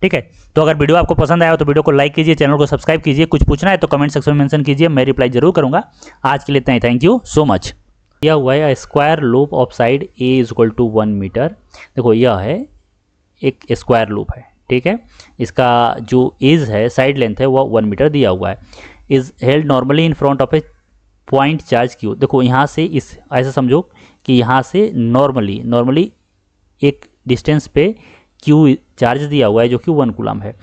ठीक है, तो अगर वीडियो आपको पसंद आया हो तो वीडियो को लाइक कीजिए, चैनल को सब्सक्राइब कीजिए। कुछ पूछना है तो कमेंट सेक्शन में मेंशन कीजिए, मैं रिप्लाई जरूर करूंगा। आज के लिए इतना ही, थैंक यू सो मच। यह हुआ है square loop of side A = 1 metre. देखो यह है एक स्क्वायर लूप है, ठीक है, इसका जो एज है, साइड लेंथ है, वह 1 मीटर दिया हुआ है। Is held normally in front of A point charge Q। देखो यहाँ से इस ऐसा समझो कि यहाँ से नॉर्मली एक डिस्टेंस पे Q चार्ज दिया हुआ है जो कि 1 कूलम है।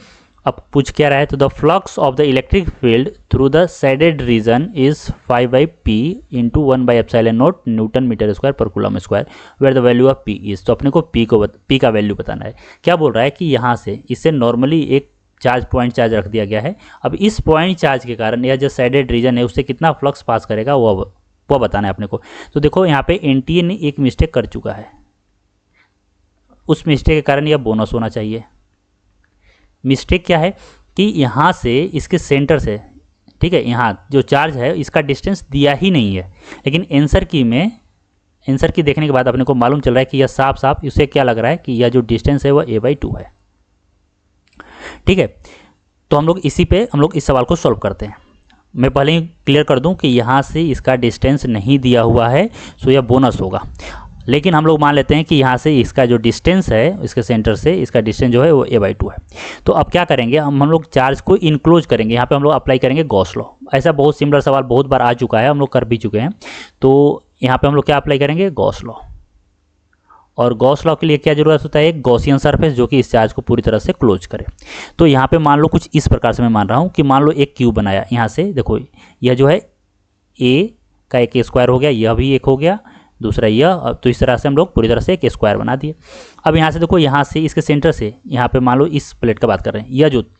अब पूछ क्या रहा है तो the flux of the electric field through the shaded region is 5/p × 1/ε0 newton metre square per coulomb square where the value of p is. तो अपने को p का वैल्यू बताना है। क्या बोल रहा है कि यहाँ से इससे नॉर्मली एक पॉइंट चार्ज रख दिया गया है। अब इस पॉइंट चार्ज के कारण यह जो शेडेड रीजन है उससे कितना फ्लक्स पास करेगा वह बताना है अपने को। तो देखो यहाँ पे एनटीए ने एक मिस्टेक कर चुका है, उस मिस्टेक के कारण यह बोनस होना चाहिए। मिस्टेक क्या है कि यहाँ से इसके सेंटर से, ठीक है, यहाँ जो चार्ज है इसका डिस्टेंस दिया ही नहीं है, लेकिन आंसर की देखने के बाद अपने को मालूम चल रहा है कि यह साफ इससे क्या लग रहा है कि यह जो डिस्टेंस है वह a/2 है। ठीक है, तो हम लोग इस सवाल को सॉल्व करते हैं। मैं पहले ही क्लियर कर दूं कि यहाँ से इसका डिस्टेंस नहीं दिया हुआ है, सो यह बोनस होगा। लेकिन हम लोग मान लेते हैं कि यहाँ से इसका जो डिस्टेंस है, इसके सेंटर से इसका डिस्टेंस जो है वो a/2 है। तो अब क्या करेंगे, हम लोग चार्ज को इनक्लोज करेंगे। यहाँ पे हम लोग अप्लाई करेंगे गॉस लॉ। ऐसा बहुत सिमिलर सवाल बहुत बार आ चुका है, हम लोग कर भी चुके हैं। तो यहाँ पे हम लोग क्या अप्लाई करेंगे, गॉस लॉ। और गॉस लॉ के लिए क्या जरूरत होता है, एक गॉसियन सरफेस जो कि इस चार्ज को पूरी तरह से क्लोज करे। तो यहाँ पे मान लो कुछ इस प्रकार से मैं मान रहा हूँ कि मान लो एक क्यूब बनाया, यहाँ से देखो यह जो है ए का एक स्क्वायर हो गया, यह भी एक हो गया, दूसरा यह, तो इस तरह से हम लोग पूरी तरह से एक स्क्वायर बना दिए। अब यहाँ से देखो, यहाँ से इसके सेंटर से यहाँ पे मान लो इस प्लेट का बात कर रहे हैं,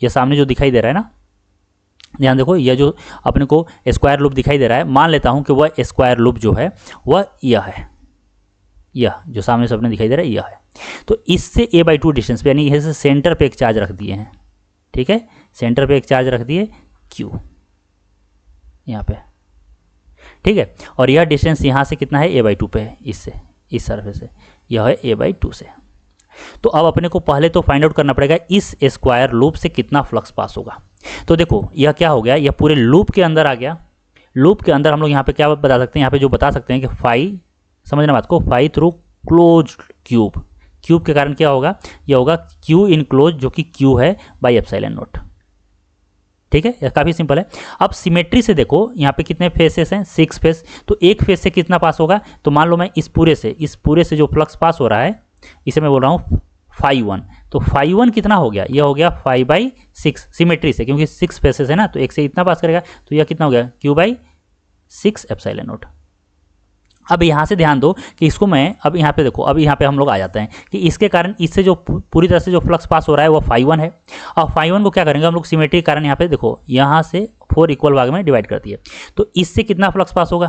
यह सामने जो दिखाई दे रहा है ना, ध्यान देखो, यह जो अपने को स्क्वायर लूप दिखाई दे रहा है, मान लेता हूँ कि वह स्क्वायर लूप जो है वह यह है, यह जो सामने से अपने दिखाई दे रहा है यह है। तो इससे a/2 डिस्टेंस पे, यानी यहाँ से सेंटर पे एक चार्ज रख दिए हैं, ठीक है, सेंटर पे एक चार्ज रख दिए q यहाँ पे, ठीक है। और यह डिस्टेंस यहाँ से कितना है, a/2 पे है, इससे, इस सरफेस से, यह है a/2 से। तो अब अपने को पहले तो फाइंड आउट करना पड़ेगा इस स्क्वायर लूप से कितना फ्लक्स पास होगा। तो देखो यह क्या हो गया, यह पूरे लूप के अंदर आ गया। लूप के अंदर हम लोग यहाँ पे क्या बता सकते हैं, यहाँ पे जो बता सकते हैं कि फाई, समझना बात को, phi through close cube, cube के कारण क्या होगा, यह होगा क्यू इन क्लोज, जो कि क्यू है बाई एप्सिलॉन नॉट, ठीक है, यह काफ़ी सिंपल है। अब सिमेट्री से देखो, यहाँ पे कितने फेसेस हैं, 6 फेस, तो एक फेस से कितना पास होगा, तो मान लो मैं इस पूरे से जो फ्लक्स पास हो रहा है, इसे मैं बोल रहा हूँ φ1, तो φ1 कितना हो गया, यह हो गया 5/6 सिमेट्री से, क्योंकि 6 फेसेस है ना, तो एक से इतना पास करेगा, तो यह कितना हो गया, q/6 एप्सिलॉन नॉट। अब यहाँ से ध्यान दो कि इसको मैं, अब यहाँ पे देखो, अब यहाँ पे हम लोग आ जाते हैं कि इसके कारण इससे जो पूरी तरह से जो फ्लक्स पास हो रहा है वो φ1 है। अब φ1 को क्या करेंगे हम लोग, सिमेट्री के कारण यहाँ पे देखो, यहाँ से 4 इक्वल भाग में डिवाइड करती है, तो इससे कितना फ्लक्स पास होगा,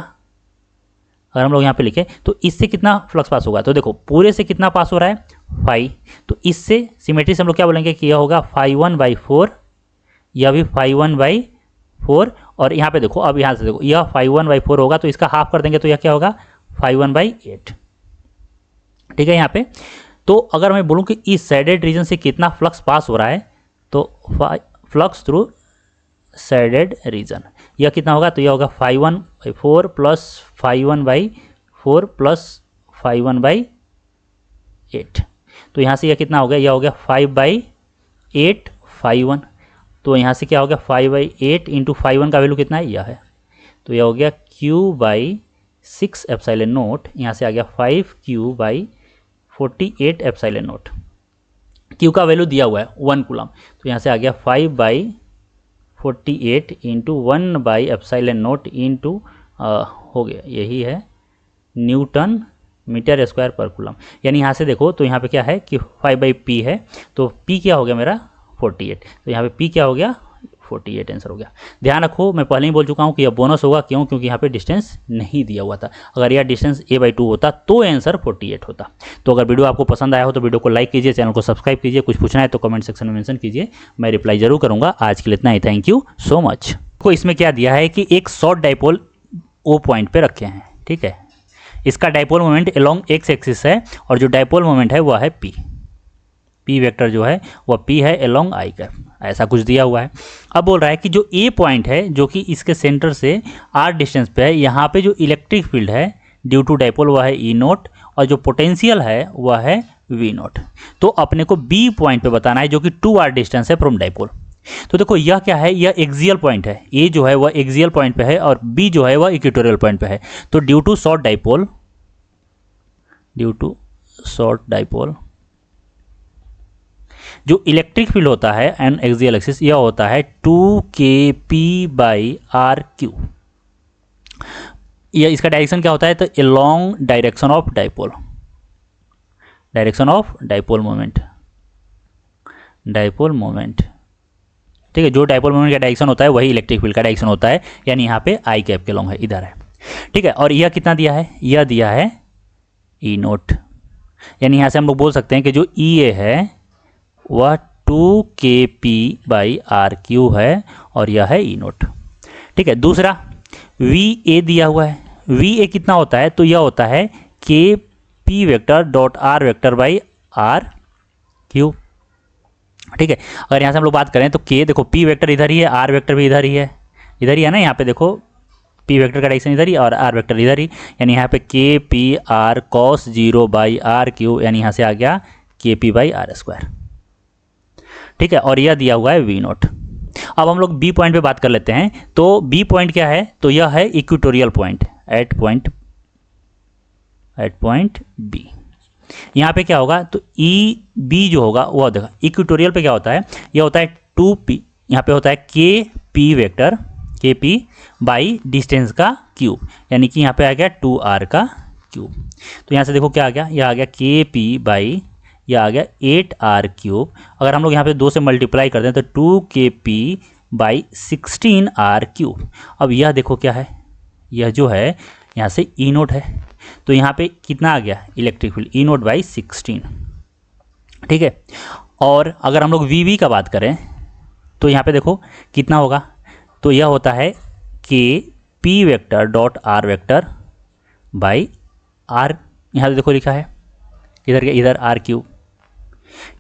अगर हम लोग यहाँ पे लिखें तो इससे कितना फ्लक्स पास होगा, तो देखो पूरे से कितना पास हो रहा है, फाई, तो इससे सिमेट्री से हम लोग क्या बोलेंगे कि यह होगा φ1/4, यह भी φ1/4, और यहाँ पे देखो, अब यहाँ से देखो यह φ1/4 होगा, तो इसका हाफ कर देंगे तो यह क्या होगा φ1/8, ठीक है। यहाँ पे तो अगर मैं बोलूँ कि इस शेडेड रीजन से कितना फ्लक्स पास हो रहा है, तो फ्लक्स थ्रू शेडेड रीजन यह कितना होगा, तो यह होगा φ1/4 प्लस φ1/4 प्लस φ1/8, तो यहाँ से यह कितना हो गया, यह हो गया 5/8 φ1, तो यहाँ से क्या हो गया 5/8 इंटू φ1 का वैल्यू कितना है, यह है, तो यह हो गया q/6 एप्सिलॉन नॉट, यहाँ से आ गया 5q/48 एप्सिलॉन नॉट, q का वैल्यू दिया हुआ है 1 कूलम, तो यहाँ से आ गया 5/48 इंटू 1/एप्सिलॉन नॉट इंटू हो गया, यही है Newton metre square per coulomb. यानी यहाँ से देखो तो यहाँ पे क्या है कि 5/p है, तो p क्या हो गया मेरा 48, तो यहाँ पे p क्या हो गया 48 आंसर हो गया। ध्यान रखो, मैं पहले ही बोल चुका हूँ कि यह बोनस होगा, क्यों, क्योंकि यहाँ पे डिस्टेंस नहीं दिया हुआ था, अगर यह डिस्टेंस a/2 होता तो आंसर 48 होता। तो अगर वीडियो आपको पसंद आया हो तो वीडियो को लाइक कीजिए, चैनल को सब्सक्राइब कीजिए, कुछ पूछना है तो कमेंट सेक्शन में मेंशन कीजिए, मैं रिप्लाई जरूर करूँगा। आज के लिए इतना ही, थैंक यू सो मच। को इसमें क्या दिया है कि एक शॉर्ट डाइपोल O पॉइंट पे रखे हैं, ठीक है, इसका dipole moment along x axis है, और जो डाइपोल मोमेंट है वह है p वेक्टर जो है वह p है अलोंग i कैप, ऐसा कुछ दिया हुआ है। अब बोल रहा है कि जो A पॉइंट है जो कि इसके सेंटर से r डिस्टेंस पे है, यहाँ पे जो इलेक्ट्रिक फील्ड है ड्यू टू डाइपोल वह है E0, और जो पोटेंशियल है वह है V0। तो अपने को B पॉइंट पे बताना है जो कि 2r डिस्टेंस है फ्रॉम डाइपोल। तो देखो यह क्या है, यह एक्सियल पॉइंट है, A जो है वह एक्सियल पॉइंट पे है और B जो है वह इक्वेटोरियल पॉइंट पे है। तो ड्यू टू शॉर्ट डाइपोल जो इलेक्ट्रिक फील्ड होता है एन एक्सियल एक्सिस, यह होता है 2kp/r⁴। यह इसका डायरेक्शन क्या होता है, तो along direction of dipole moment, ठीक है, जो डाइपोल मोमेंट का डायरेक्शन होता है वही इलेक्ट्रिक फील्ड का डायरेक्शन होता है, यानी यहाँ पे आई कैप के लॉन्ग है, इधर है, ठीक है। और यह कितना दिया है, यह दिया है E0, यानी यहाँ से हम लोग बोल सकते हैं कि जो EA है वह 2kp/r³ है, और यह है E0, ठीक है। दूसरा VA दिया हुआ है, VA कितना होता है, तो यह होता है kp vector dot r vector by r³, ठीक है। अगर यहाँ से हम लोग बात करें तो k देखो p वेक्टर इधर ही है, r वेक्टर भी इधर ही है ना, यहाँ पे देखो p वेक्टर का डायरेक्शन इधर ही और r वेक्टर इधर ही, यानी यहाँ पे kpr cos 0/r³, यानी यहाँ से आ गया kp/r², ठीक है। और यह दिया हुआ है V0। अब हम लोग B पॉइंट पे बात कर लेते हैं। तो B पॉइंट क्या है, तो यह है equatorial point at point B, यहाँ पे क्या होगा, तो ई बी जो होगा वो देखा इक्वेटोरियल पे क्या होता है, यह होता है 2p, यहाँ पे होता है के पी वेक्टर, के पी बाई डिस्टेंस का क्यूब, यानी कि यहाँ पे आ गया 2r का क्यूब। तो यहाँ से देखो क्या आ गया, यह आ गया के पी बाई, यह आ गया 8r क्यूब। अगर हम लोग यहाँ पे 2 से मल्टीप्लाई कर दें तो 2kp बाई 16r क्यूब। अब यह देखो क्या है, यह जो है यहाँ से ई नोट है, तो यहाँ पे कितना आ गया electric field, E note by 16, ठीक है। और अगर हम लोग वी वी का बात करें तो यहाँ पे देखो कितना होगा, तो यह होता है K P vector dot R vector by R, यहाँ पे देखो लिखा है इधर क्या, इधर आर क्यूब,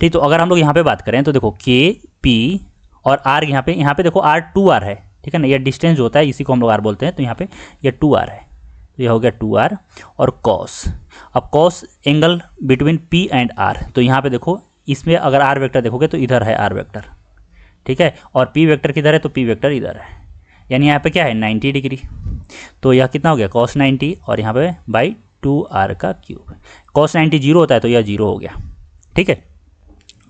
ठीक। तो अगर हम लोग यहाँ पे बात करें तो देखो के पी और आर, यहाँ पे देखो आर 2r है, ठीक है ना, यह डिस्टेंस जो होता है इसी को हम लोग आर बोलते हैं, तो यहाँ पे यह 2r है, तो यह हो गया 2r। और कॉस, अब cos angle between p and r, तो यहाँ पे देखो इसमें अगर आर वेक्टर देखोगे तो इधर है आर वेक्टर, ठीक है, और p वेक्टर किधर है, तो p वेक्टर इधर है, यानी यहाँ पे क्या है 90 डिग्री, तो यह कितना हो गया cos 90 और यहाँ पे बाई 2r का क्यूब। cos 90 जीरो होता है तो यह जीरो हो गया, ठीक है।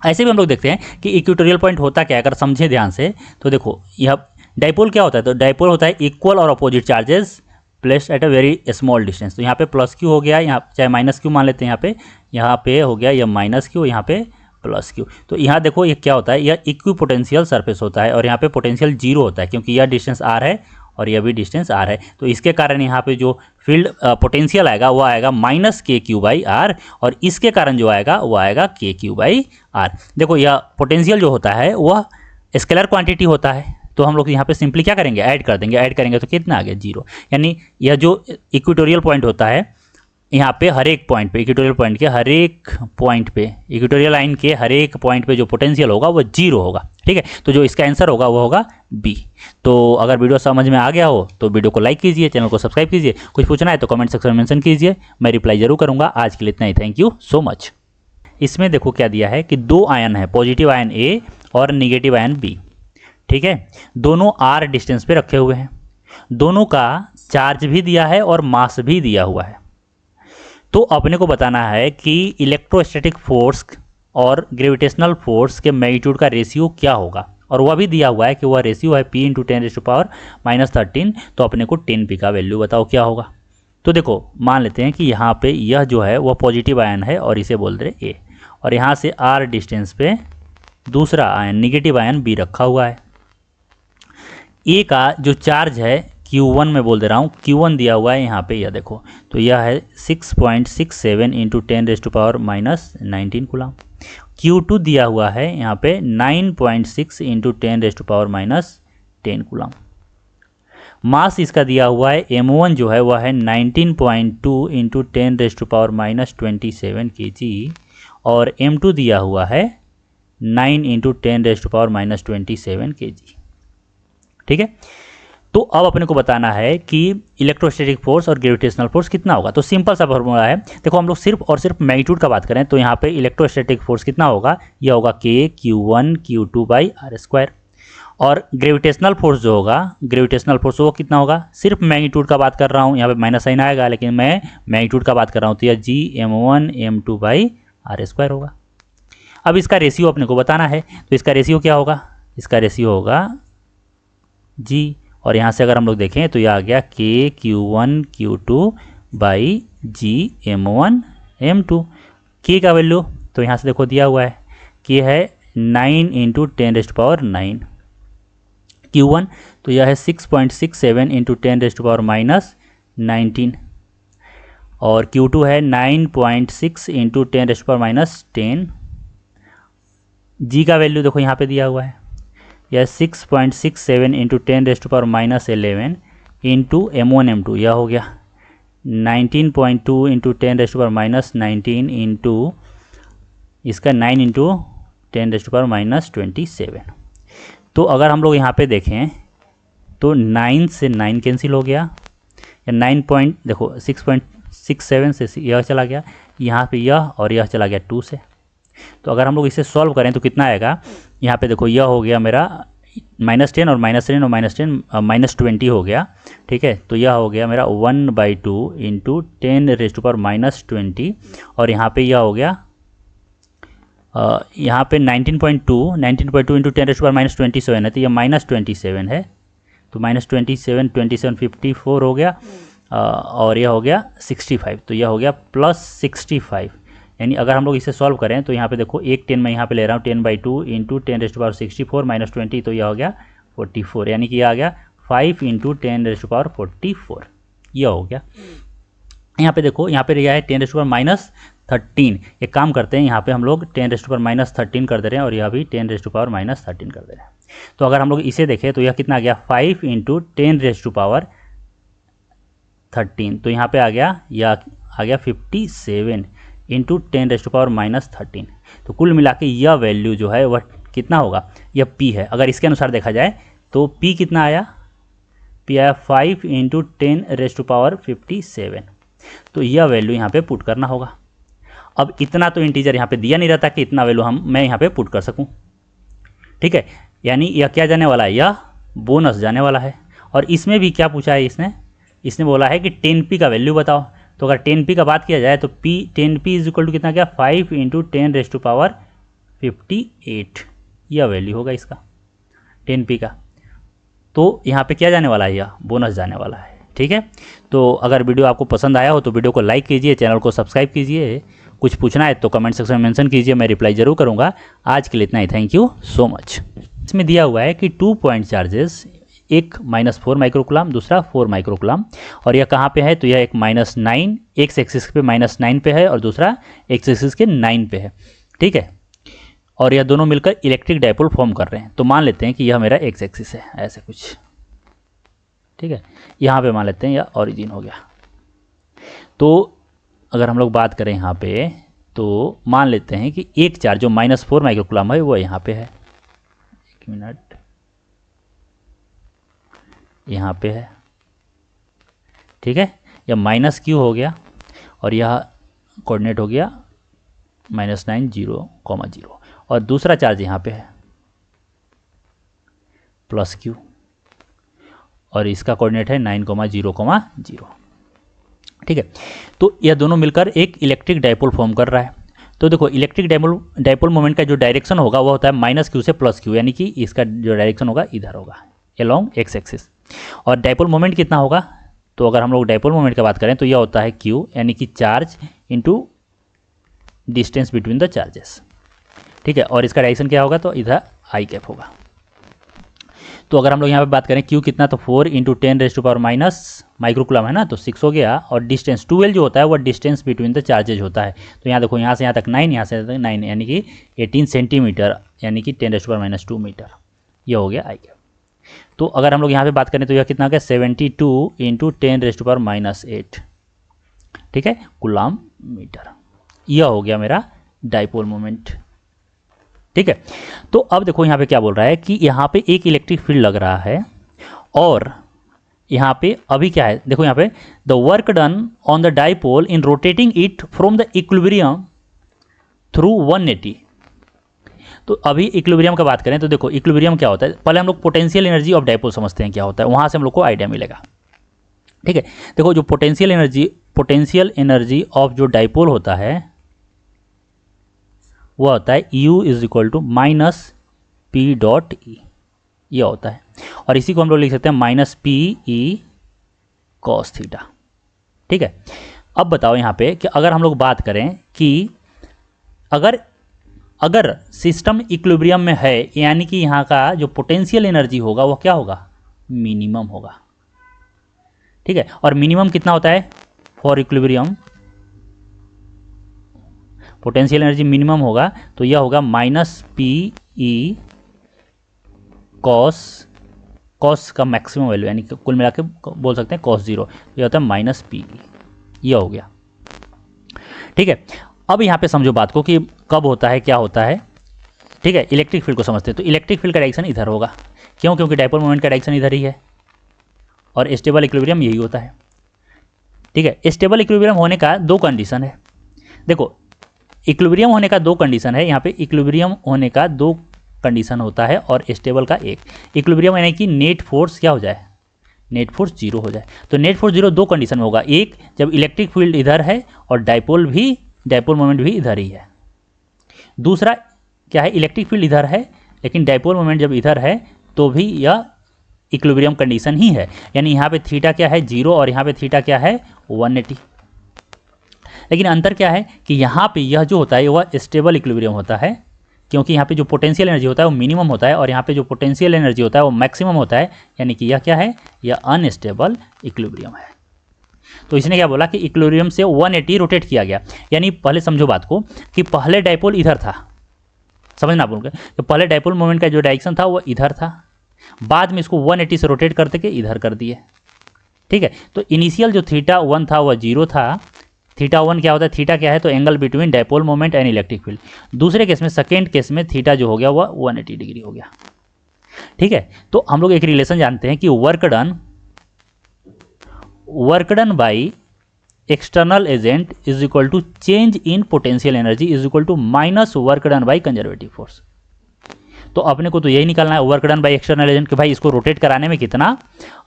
ऐसे भी हम लोग देखते हैं कि इक्वेटोरियल पॉइंट होता क्या है, अगर समझें ध्यान से तो देखो यह डाइपोल क्या होता है, तो डाइपोल होता है इक्वल और opposite charges placed at a very small distance. तो यहाँ पे प्लस क्यू हो गया, यहाँ चाहे माइनस क्यू मान लेते हैं, यहाँ पे हो गया यह माइनस क्यू, यहाँ पे प्लस क्यू। तो यहाँ देखो ये क्या होता है, यह इक्विपोटेंशियल सरफेस होता है और यहाँ पे पोटेंशियल जीरो होता है, क्योंकि यह डिस्टेंस आर है और यह भी डिस्टेंस आर है। तो इसके कारण यहाँ पे जो फील्ड पोटेंशियल आएगा वो आएगा माइनस के क्यू बाई आर, और इसके कारण जो आएगा वो आएगा के क्यू बाई आर। देखो यह पोटेंशियल जो होता है वह स्केलर क्वांटिटी होता है, तो हम लोग यहाँ पे सिंपली क्या करेंगे, ऐड कर देंगे, ऐड करेंगे तो कितना आ गया जीरो। यानी यह जो इक्वेटोरियल पॉइंट होता है यहाँ पे हर एक पॉइंट पे, इक्वेटोरियल पॉइंट के हर एक पॉइंट पे, इक्वेटोरियल लाइन के हर एक पॉइंट पे जो पोटेंशियल होगा वो जीरो होगा, ठीक है। तो जो इसका आंसर होगा वो होगा बी। तो अगर वीडियो समझ में आ गया हो तो वीडियो को लाइक कीजिए, चैनल को सब्सक्राइब कीजिए, कुछ पूछना है तो कमेंट सेक्शन में मेंशन कीजिए, मैं रिप्लाई जरूर करूँगा। आज के लिए इतना ही, थैंक यू सो मच। इसमें देखो क्या दिया है कि 2 आयन है, पॉजिटिव आयन ए और निगेटिव आयन बी, ठीक है, दोनों आर डिस्टेंस पे रखे हुए हैं, दोनों का चार्ज भी दिया है और मास भी दिया हुआ है। तो अपने को बताना है कि इलेक्ट्रोस्टैटिक फोर्स और ग्रेविटेशनल फोर्स के मैग्नीट्यूड का रेशियो क्या होगा, और वह भी दिया हुआ है कि वह रेशियो है p × 10⁻⁻13। तो अपने को 10p का वैल्यू बताओ क्या होगा। तो देखो मान लेते हैं कि यहाँ पे यह जो है वह पॉजिटिव आयन है और इसे बोल रहे a, और यहाँ से r डिस्टेंस पे दूसरा आयन निगेटिव आयन b रखा हुआ है। a का जो चार्ज है Q1 में बोल दे रहा हूँ, Q1 दिया हुआ है यहाँ पे, यह देखो, तो यह है 6.67 × 10⁻⁻19 कूलम। Q2 दिया हुआ है यहाँ पे 9.6 × 10⁻⁻10 कूलम। मास इसका दिया हुआ है M1 जो है वह है 19.2 × 10⁻⁻27 kg, और M2 दिया हुआ है 9 × 10⁻⁻27 kg, ठीक है। तो अब अपने को बताना है कि इलेक्ट्रोस्टैटिक फोर्स और ग्रेविटेशनल फोर्स कितना होगा। तो सिंपल सा फॉर्मूला है, देखो हम लोग सिर्फ और सिर्फ मैग्नीट्यूड का बात करें तो यहाँ पे इलेक्ट्रोस्टैटिक फोर्स कितना होगा, यह होगा के Q1 Q2 बाई r²। और ग्रेविटेशनल फोर्स जो होगा, ग्रेविटेशनल फोर्स वो कितना होगा, सिर्फ मैग्नीट्यूड का बात कर रहा हूँ, यहाँ पे माइनस साइन आएगा लेकिन मैं मैग्नीट्यूड का बात कर रहा हूँ, तो यह Gm1 M2 बाई r² होगा। अब इसका रेशियो अपने को बताना है, तो इसका रेशियो क्या होगा, इसका रेशियो होगा G, और यहाँ से अगर हम लोग देखें तो यह आ गया के Q1 Q2 by Gm1 M2। के का वैल्यू तो यहाँ से देखो दिया हुआ है, के है 9 × 10⁻⁹, Q1 तो यह है 6.67 × 10⁻⁻19, और Q2 है 9.6 × 10⁻⁻10। G का वैल्यू देखो यहाँ पे दिया हुआ है, यह 6.67 × 10⁻11 इंटू M1 M2, यह हो गया 19.2 × 10⁻19 इंटू इसका 9 × 10⁻27। तो अगर हम लोग यहाँ पे देखें तो 9 से 9 कैंसिल हो गया, या 9 पॉइंट देखो 6.67 से यह चला गया, यहाँ पे यह और यह चला गया 2 से। तो अगर हम लोग इसे सॉल्व करें तो कितना आएगा, यहाँ पे देखो यह हो गया मेरा, -10 और -10 और -10 -20 हो गया, ठीक है। तो यह हो गया मेरा 1/2 इंटू 10⁻⁻20 और यहाँ पे यह हो गया यहाँ पे 19.2 इंटू 10⁻⁻27 है, तो यह -27 है। तो -27 27 54 हो गया और यह हो गया 65, तो यह हो गया +65। यानी अगर हम लोग इसे सॉल्व करें तो यहाँ पे देखो एक 10 मैं यहाँ पे ले रहा हूँ, 10/2 इंटू 10⁻64 -20, तो यह हो गया 44, यानी कि यह आ गया 5 इंटू 10⁻44, यह हो गया। यहाँ पे देखो, यहाँ पे यह है 10⁻13। एक काम करते हैं, यहाँ पे हम लोग 10⁻13 कर दे रहे हैं और यह भी 10⁻13 कर दे रहे हैं। तो अगर हम लोग इसे देखें तो यह कितना आ गया 5 इंटू 10⁻13, तो यहाँ पे आ गया, यह आ गया 57 इंटू 10⁻13। तो कुल मिला के यह वैल्यू जो है वह कितना होगा, यह P है। अगर इसके अनुसार देखा जाए तो P कितना आया, P आया 5 इंटू 10⁻57। तो यह वैल्यू यहाँ पे पुट करना होगा। अब इतना तो इंटीजर यहाँ पे दिया नहीं रहता कि इतना वैल्यू मैं यहाँ पे पुट कर सकूँ, ठीक है। यानी यह क्या जाने वाला है, यह बोनस जाने वाला है। और इसमें भी क्या पूछा है इसने बोला है कि 10P का वैल्यू बताओ। तो अगर 10P का बात किया जाए तो 10P इज इक्वल टू कितना गया 5 इंटू 10⁻58, यह वैल्यू होगा इसका 10P का। तो यहाँ पे क्या जाने वाला है, यह बोनस जाने वाला है, ठीक है। तो अगर वीडियो आपको पसंद आया हो तो वीडियो को लाइक कीजिए, चैनल को सब्सक्राइब कीजिए। कुछ पूछना है तो कमेंट सेक्शन में मेंशन कीजिए, मैं रिप्लाई जरूर करूँगा। आज के लिए इतना ही, थैंक यू सो मच। इसमें दिया हुआ है कि 2 पॉइंट चार्जेस, एक -4 माइक्रोकुलाम, दूसरा 4 माइक्रोकुलाम, और यह कहाँ पे है, तो यह एक -9 एक्स एक्सिस पे -9 पे है और दूसरा एक्स एक्सिस के 9 पे है, ठीक है। और यह दोनों मिलकर इलेक्ट्रिक डायपोल फॉर्म कर रहे हैं। तो मान लेते हैं कि यह मेरा एक्स एक्सिस है, ऐसे कुछ, ठीक है। यहाँ पे मान लेते हैं यह ओरिजिन हो गया। तो अगर हम लोग बात करें यहाँ पे तो मान लेते हैं कि एक चार्ज जो -4 माइक्रोकुलाम है वो यहाँ पे है, एक मिनट, यहाँ पे है, ठीक है। यह -Q हो गया और यह कोऑर्डिनेट हो गया -9 0, 0 और दूसरा चार्ज यहाँ पे है +Q और इसका कोऑर्डिनेट है 9 0 0, ठीक है। तो यह दोनों मिलकर एक इलेक्ट्रिक डायपोल फॉर्म कर रहा है। तो देखो इलेक्ट्रिक डायपोल मोमेंट का जो डायरेक्शन होगा वो होता है -Q से +Q, यानी कि इसका जो डायरेक्शन होगा इधर होगा अलोंग एक्स एक्सिस। और डायपोल मोमेंट कितना होगा, तो अगर हम लोग डायपोल मोमेंट की बात करें तो यह होता है Q, यानी कि charge into distance between the charges, ठीक है। और इसका डायरेक्शन क्या होगा, तो इधर आई कैप होगा। तो अगर हम लोग यहाँ पे बात करें Q कितना, तो 4 इंटू 10⁻⁻, माइक्रोकुलम है ना, तो 6 हो गया। और डिस्टेंस 12 जो होता है वो डिस्टेंस बिटवीन द चार्जेज होता है। तो यहाँ देखो, यहाँ से यहाँ तक 9, यहाँ से यहाँ तक 9, यानी कि 18 सेंटीमीटर, यानी कि 10⁻⁻2 मीटर, यह हो गया आई कैप। तो अगर हम लोग यहाँ पे बात करें तो यह कितना हो गया 72 इंटू 10⁻⁸, ठीक है, कूलम मीटर, यह हो गया मेरा डायपोल मोमेंट, ठीक है। तो अब देखो यहाँ पे क्या बोल रहा है कि यहाँ पे एक इलेक्ट्रिक फील्ड लग रहा है और यहाँ पे अभी क्या है, देखो यहाँ पे the work done on the dipole in rotating it from the equilibrium through 180। तो अभी इक्विलिब्रियम का बात करें तो देखो इक्विलिब्रियम क्या होता है, पहले हम लोग पोटेंशियल एनर्जी ऑफ डायपोल समझते हैं क्या होता है, वहाँ से हम लोग को आइडिया मिलेगा, ठीक है। देखो जो पोटेंशियल एनर्जी ऑफ जो डायपोल होता है वह होता है U is equal to -P.E, यह होता है। और इसी को हम लोग लिख सकते हैं -PE cos थीटा, ठीक है। अब बताओ यहाँ पे कि अगर हम लोग बात करें कि अगर सिस्टम इक्विलिब्रियम में है, यानी कि यहाँ का जो पोटेंशियल एनर्जी होगा वो क्या होगा, मिनिमम होगा, ठीक है। और मिनिमम कितना होता है for equilibrium, potential energy minimum होगा तो यह होगा -PE cos का मैक्सिमम वैल्यू, यानी कि कुल मिला के बोल सकते हैं cos 0, यह होता है -PE, यह हो गया, ठीक है। अब यहाँ पे समझो बात को कि कब होता है क्या होता है, ठीक है। इलेक्ट्रिक फील्ड को समझते हैं तो इलेक्ट्रिक फील्ड का डायरेक्शन इधर होगा, क्यों, क्योंकि डायपोल मोमेंट का डायरेक्शन इधर ही है और स्टेबल इक्विलिब्रियम यही होता है, ठीक है। स्टेबल इक्विलिब्रियम होने का दो कंडीशन है, देखो इक्विलिब्रियम होने का दो कंडीशन है यहाँ पे, इक्विलिब्रियम होने का दो कंडीशन होता है और स्टेबल का 1। इक्विलिब्रियम यानी कि नेट फोर्स क्या हो जाए, नेट फोर्स 0 हो जाए। तो नेट फोर्स 0 दो कंडीशन में होगा, एक जब इलेक्ट्रिक फील्ड इधर है और डाइपोल मोमेंट भी इधर ही है। दूसरा क्या है, इलेक्ट्रिक फील्ड इधर है लेकिन डाइपोल मोमेंट जब इधर है तो भी यह इक्विलिब्रियम कंडीशन ही है। यानी यहाँ पे थीटा क्या है 0 और यहाँ पे थीटा क्या है 180। लेकिन अंतर क्या है कि यहाँ पे यह जो होता है वह स्टेबल इक्विलिब्रियम होता है, क्योंकि यहाँ पे जो पोटेंशियल एनर्जी होता है वो मिनिमम होता है और यहाँ पे जो पोटेंशियल एनर्जी होता है वो मैक्सिमम होता है। यानी कि यह क्या है, यह अनस्टेबल इक्विलिब्रियम है। तो इसने क्या बोला कि इक्विलिब्रियम से 180 रोटेट किया गया। यानी पहले समझो बात को कि पहले डाइपोल इधर था, समझना बोल के, तो पहले डाइपोल मोमेंट का जो डायरेक्शन था वो इधर था, बाद में इसको 180 से रोटेट करते के इधर कर दिए। ठीक है, तो इनिशियल जो थीटा 1 था वह 0 था। थीटा 1 क्या होता है, थीटा क्या है, तो angle between dipole moment and electric field. दूसरे केस में, सेकेंड केस में थीटा जो हो गया वह 180 डिग्री हो गया। ठीक है, तो हम लोग एक रिलेशन जानते हैं कि work done by external agent is equal to change in potential energy is equal to minus work done by conservative force. तो अपने को तो यही निकालना है work done by external agent कि भाई इसको रोटेट कराने में कितना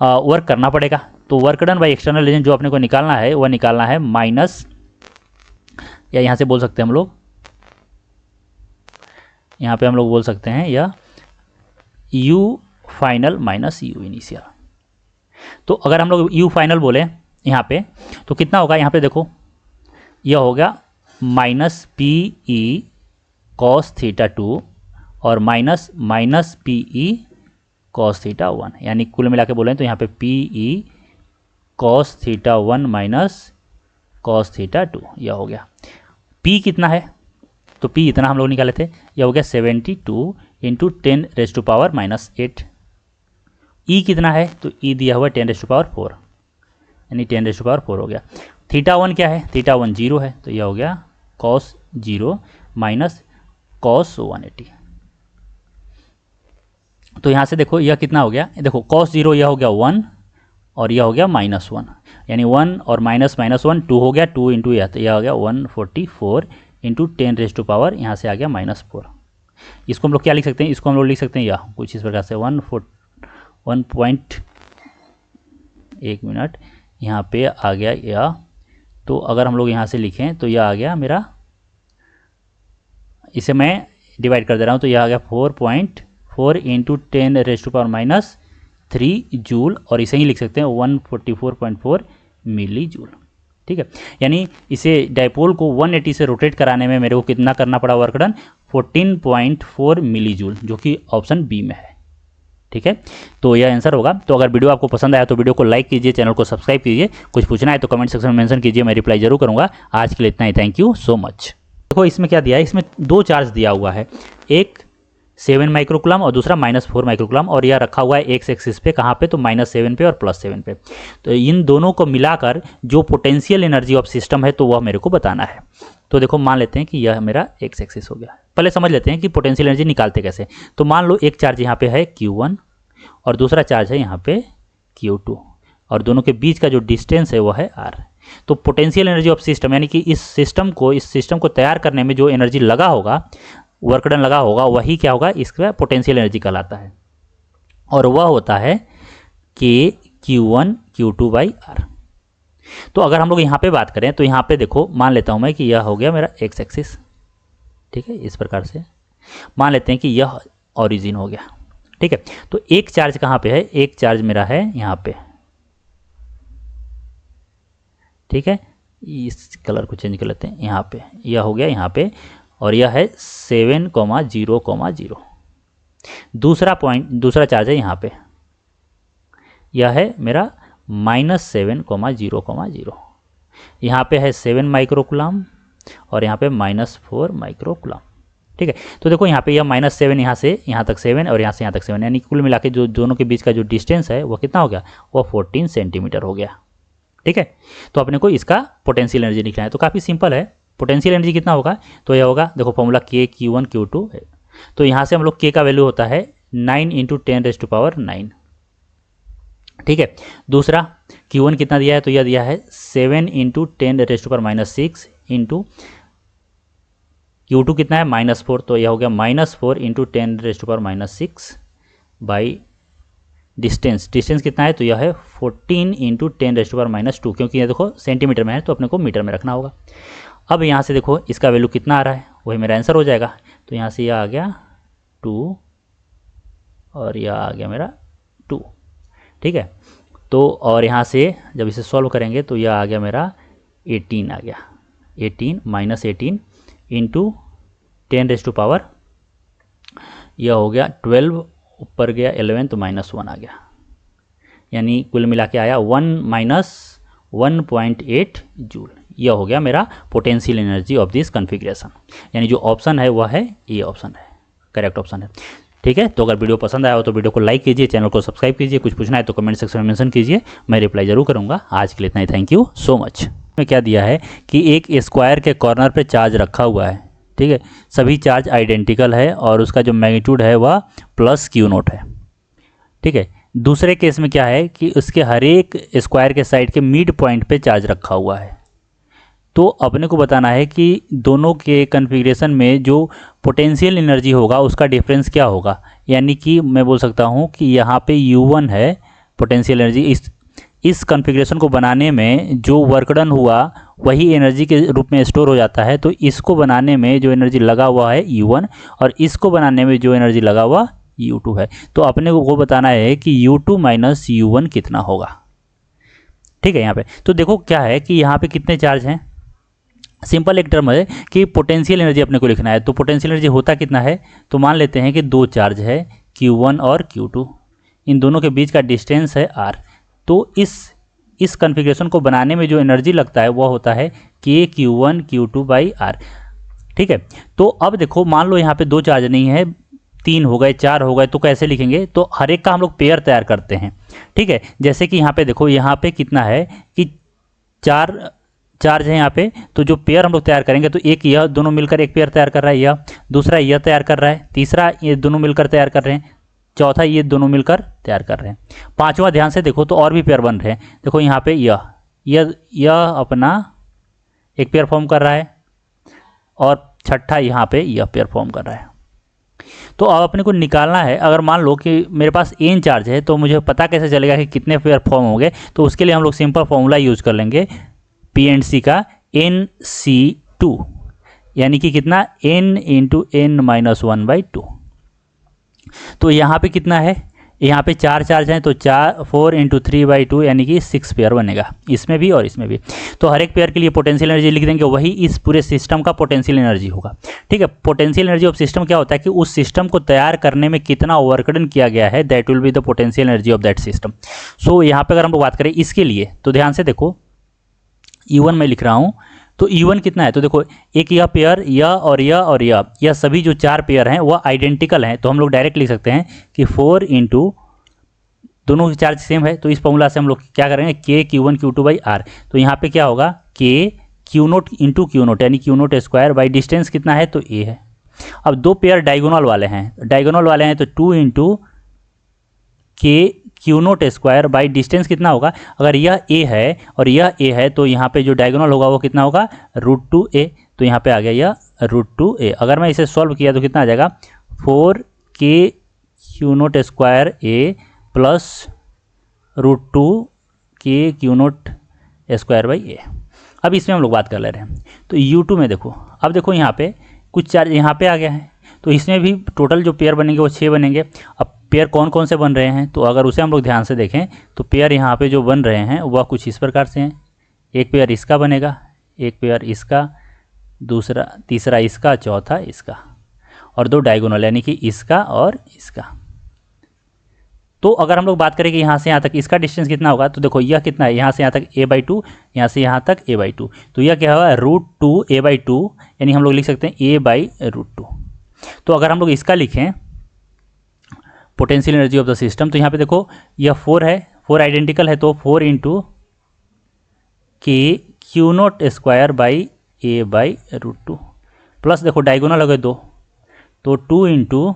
वर्क करना पड़ेगा। तो work done by external agent जो अपने को निकालना है वह निकालना है माइनस, या यहाँ से बोल सकते हैं हम लोग, यहाँ पे हम लोग बोल सकते हैं या you final minus you initial. तो अगर हम लोग यू फाइनल बोले यहाँ पे तो कितना होगा, यहाँ पे देखो यह हो गया minus P E cos theta 2 और minus P E cos theta 1। यानी कुल मिला के बोले तो यहाँ पे P E cos theta 1 minus cos theta 2 यह हो गया। पी कितना है, तो पी इतना हम लोग निकाले थे, यह हो गया 72 इंटू 10⁻⁻8। ई कितना है, तो ई दिया हुआ 10⁻4 यानी 10⁻4 हो गया। थीटा 1 क्या है, थीटा 1 0 है, तो यह हो गया कॉस 0 माइनस कॉस 180। तो यहाँ से देखो यह कितना हो गया, देखो कॉस 0 यह हो गया 1 और यह हो गया -1, यानी 1 और -1 2 हो गया, 2 इंटू यह, तो यह हो गया 144 इंटू 10⁻, यहाँ से आ गया -4। इसको हम लोग क्या लिख सकते हैं, इसको हम लोग लिख सकते हैं यह कुछ इस प्रकार से 1 मिनट यहाँ पे आ गया यह। तो अगर हम लोग यहाँ से लिखें तो यह आ गया मेरा, इसे मैं डिवाइड कर दे रहा हूँ, तो यह आ गया 4.4 इंटू 10⁻³ जूल, और इसे ही लिख सकते हैं 144.4 मिली जूल। ठीक है, यानी इसे डाइपोल को 180 से रोटेट कराने में मेरे को कितना करना पड़ा वर्क डन, 14.4 मिली जूल, जो कि ऑप्शन बी में है। ठीक है, तो यह आंसर होगा। तो अगर वीडियो आपको पसंद आया तो वीडियो को लाइक कीजिए, चैनल को सब्सक्राइब कीजिए, कुछ पूछना है तो कमेंट सेक्शन में मेंशन कीजिए, मैं रिप्लाई जरूर करूंगा। आज के लिए इतना ही, थैंक यू सो मच। देखो इसमें क्या दिया है, इसमें दो चार्ज दिया हुआ है, एक 7 माइक्रोकुलम और दूसरा -4 माइक्रोकुलम, और यह रखा हुआ है एक्स एक्सिस पे, कहाँ पे, तो -7 पे और +7 पे। तो इन दोनों को मिलाकर जो पोटेंशियल एनर्जी ऑफ सिस्टम है तो वह मेरे को बताना है। तो देखो मान लेते हैं कि यह मेरा एक्स एक्सिस हो गया। पहले समझ लेते हैं कि पोटेंशियल एनर्जी निकालते कैसे। तो मान लो एक चार्ज यहाँ पे है Q1 और दूसरा चार्ज है यहाँ पे Q2, और दोनों के बीच का जो डिस्टेंस है वो है R। तो पोटेंशियल एनर्जी ऑफ सिस्टम यानी कि इस सिस्टम को तैयार करने में जो एनर्जी लगा होगा, वर्क डन लगा होगा, वही क्या होगा, इसका पोटेंशियल एनर्जी कहलाता है, और वह होता है कि Q1 Q2 बाई R। तो अगर हम लोग यहाँ पे बात करें तो यहाँ पे देखो मान लेता हूँ मैं कि यह हो गया मेरा एक्स एक्सिस। ठीक है, इस प्रकार से मान लेते हैं कि यह ओरिजिन हो गया। ठीक है, तो एक चार्ज कहाँ पे है, एक चार्ज मेरा है यहाँ पे। ठीक है, इस कलर को चेंज कर लेते हैं, यहाँ पे यह हो गया यहाँ पे, और यह है 7,0,0। दूसरा चार्ज है यहाँ पे, यह है मेरा -7,0,0। यहाँ पे है 7 माइक्रोकुलम और यहाँ पे -4 माइक्रोकुलम। ठीक है, तो देखो यहाँ पे यह -7 यहाँ से यहाँ तक 7 और यहाँ से यहाँ तक 7, यानी कुल मिला के जो दोनों के बीच का जो डिस्टेंस है वो कितना हो गया, वो 14 सेंटीमीटर हो गया। ठीक है, तो अपने को इसका पोटेंशियल एनर्जी निकलना है। तो काफ़ी सिंपल है, पोटेंशियल एनर्जी कितना होगा, तो यह होगा, देखो फॉर्मूला K Q1 Q2 है। तो यहाँ से हम लोग K का वैल्यू होता है 9 इंटू 10⁻⁹। ठीक है, दूसरा Q1 कितना दिया है, तो यह दिया है 7 इंटू 10⁻⁶ इंटू Q2 कितना है -4, तो यह हो गया -4 इंटू 10⁻⁻6 बाई डिस्टेंस कितना है, तो यह है 14 इंटू 10⁻², क्योंकि ये देखो सेंटीमीटर में है तो अपने को मीटर में रखना होगा। अब यहाँ से देखो इसका वैल्यू कितना आ रहा है, वही मेरा आंसर हो जाएगा। तो यहाँ से यह आ गया 2 और यह आ गया मेरा 2, ठीक है। तो और यहाँ से जब इसे सॉल्व करेंगे तो यह आ गया मेरा 18 आ गया, 18 इंटू 10⁻, यह हो गया 12, ऊपर गया 11 तो -1 आ गया, यानी कुल मिला के आया 1-1.8 जूल। यह हो गया मेरा potential energy of this configuration, यानी जो ऑप्शन है वह है ये ऑप्शन है, करेक्ट ऑप्शन है, ठीक है। तो अगर वीडियो पसंद आया हो तो वीडियो को लाइक कीजिए, चैनल को सब्सक्राइब कीजिए, कुछ पूछना है तो कमेंट सेक्शन में मेंशन कीजिए, मैं रिप्लाई जरूर करूँगा। आज के लिए इतना ही, थैंक यू सो मच। में क्या दिया है कि एक स्क्वायर के कॉर्नर पे चार्ज रखा हुआ है, ठीक है, सभी चार्ज आइडेंटिकल है और उसका जो मैग्नीट्यूड है वह +Q0 है, ठीक है। दूसरे केस में क्या है कि उसके हर एक स्क्वायर के साइड के मिड पॉइंट पे चार्ज रखा हुआ है। तो अपने को बताना है कि दोनों के कन्फिग्रेशन में जो पोटेंशियल एनर्जी होगा उसका डिफरेंस क्या होगा, यानी कि मैं बोल सकता हूँ कि यहाँ पे U1 है पोटेंशियल एनर्जी, इस कॉन्फ़िगरेशन को बनाने में जो वर्क डन हुआ वही एनर्जी के रूप में स्टोर हो जाता है। तो इसको बनाने में जो एनर्जी लगा हुआ है U1 और इसको बनाने में जो एनर्जी लगा हुआ U2 है। तो अपने को वो बताना है कि U2 माइनस U1 कितना होगा, ठीक है। यहाँ पे तो देखो क्या है कि यहाँ पे कितने चार्ज हैं, सिंपल एक टर्म है कि पोटेंशियल एनर्जी अपने को लिखना है। तो पोटेंशियल एनर्जी होता कितना है, तो मान लेते हैं कि दो चार्ज है Q1 और Q2, इन दोनों के बीच का डिस्टेंस है R। तो इस कॉन्फ़िगरेशन को बनाने में जो एनर्जी लगता है वह होता है KQ1 Q2 बाई R, ठीक है। तो अब देखो मान लो यहाँ पे दो चार्ज नहीं है, 3 हो गए 4 हो गए, तो कैसे लिखेंगे, तो हर एक का हम लोग पेयर तैयार करते हैं, ठीक है। जैसे कि यहाँ पे देखो, यहाँ पे कितना है कि 4 चार्ज है यहाँ पे, तो जो पेयर हम लोग तैयार करेंगे तो एक यह दोनों मिलकर एक पेयर तैयार कर रहा है, यह दूसरा यह तैयार कर रहा है, तीसरा ये दोनों मिलकर तैयार कर रहे हैं, चौथा ये दोनों मिलकर तैयार कर रहे हैं, पांचवा ध्यान से देखो तो और भी पेयर बन रहे हैं। देखो यहाँ पे यह अपना एक पेयर फॉर्म कर रहा है और छठा यहाँ पे यह पेयर फॉर्म कर रहा है। तो अब अपने को निकालना है, अगर मान लो कि मेरे पास n चार्ज है तो मुझे पता कैसे चलेगा कि कितने पेयर फॉर्म होंगे, तो उसके लिए हम लोग सिंपल फॉर्मूला यूज कर लेंगे P&C का, NC2, यानी कि कितना n इंटू n-1/2। तो यहाँ पे कितना है, यहाँ पे 4 चार्ज हैं तो 4 इंटू 3/2 यानी कि 6 पेयर बनेगा, इसमें भी और इसमें भी। तो हर एक पेयर के लिए पोटेंशियल एनर्जी लिख देंगे, वही इस पूरे सिस्टम का पोटेंशियल एनर्जी होगा, ठीक है। पोटेंशियल एनर्जी ऑफ सिस्टम क्या होता है कि उस सिस्टम को तैयार करने में कितना वर्क डन किया गया है, that will be the potential energy of that system. So यहाँ पे अगर हम लोग बात करें इसके लिए तो ध्यान से देखो, E1 में लिख रहा हूँ, तो E1 कितना है, तो देखो एक यह पेयर, यह और यह सभी जो 4 पेयर हैं वह आइडेंटिकल हैं। तो हम लोग डायरेक्ट लिख सकते हैं कि 4 इंटू, दोनों की चार्ज सेम है तो इस फॉर्मूला से हम लोग क्या करेंगे, KQ1 Q2 बाई R। तो यहाँ पे क्या होगा, KQ0 इंटू Q0 यानी Q0 स्क्वायर बाई डिस्टेंस कितना है, तो A है। अब दो पेयर डायगोनल वाले हैं, तो 2 into Q0 square by distance कितना होगा, अगर यह A है और यह A है तो यहाँ पे जो डायगोनल होगा वो कितना होगा, √2A। तो यहाँ पे आ गया यह √2A। अगर मैं इसे सॉल्व किया तो कितना आ जाएगा, 4KQ0 square A plus √2KQ0 square by A। अब इसमें हम लोग बात कर ले रहे हैं। तो U2 में देखो, अब देखो यहाँ पे कुछ चार्ज यहाँ पे आ गया है, तो इसमें भी टोटल जो पेयर बनेंगे वो 6 बनेंगे। अब पेयर कौन कौन से बन रहे हैं, तो अगर उसे हम लोग ध्यान से देखें तो पेयर यहाँ पे जो बन रहे हैं वह कुछ इस प्रकार से हैं। एक पेयर इसका बनेगा, एक पेयर इसका, दूसरा तीसरा इसका, चौथा इसका, और दो डायगोनल यानी कि इसका और इसका। तो अगर हम लोग बात करें कि यहाँ से यहाँ तक इसका डिस्टेंस कितना होगा, तो देखो यह कितना है, यहाँ से यहाँ तक A/2, यहाँ से यहाँ तक A/2, तो यह क्या होगा, √2A/2, यानी हम लोग लिख सकते हैं A/√2। तो अगर हम लोग इसका लिखें potential energy of the system, तो यहाँ पे देखो यह 4 है, 4 आइडेंटिकल है, तो 4 into KQ0 square by A/√2 plus देखो डायगोनल हो गए 2, तो 2 इंटू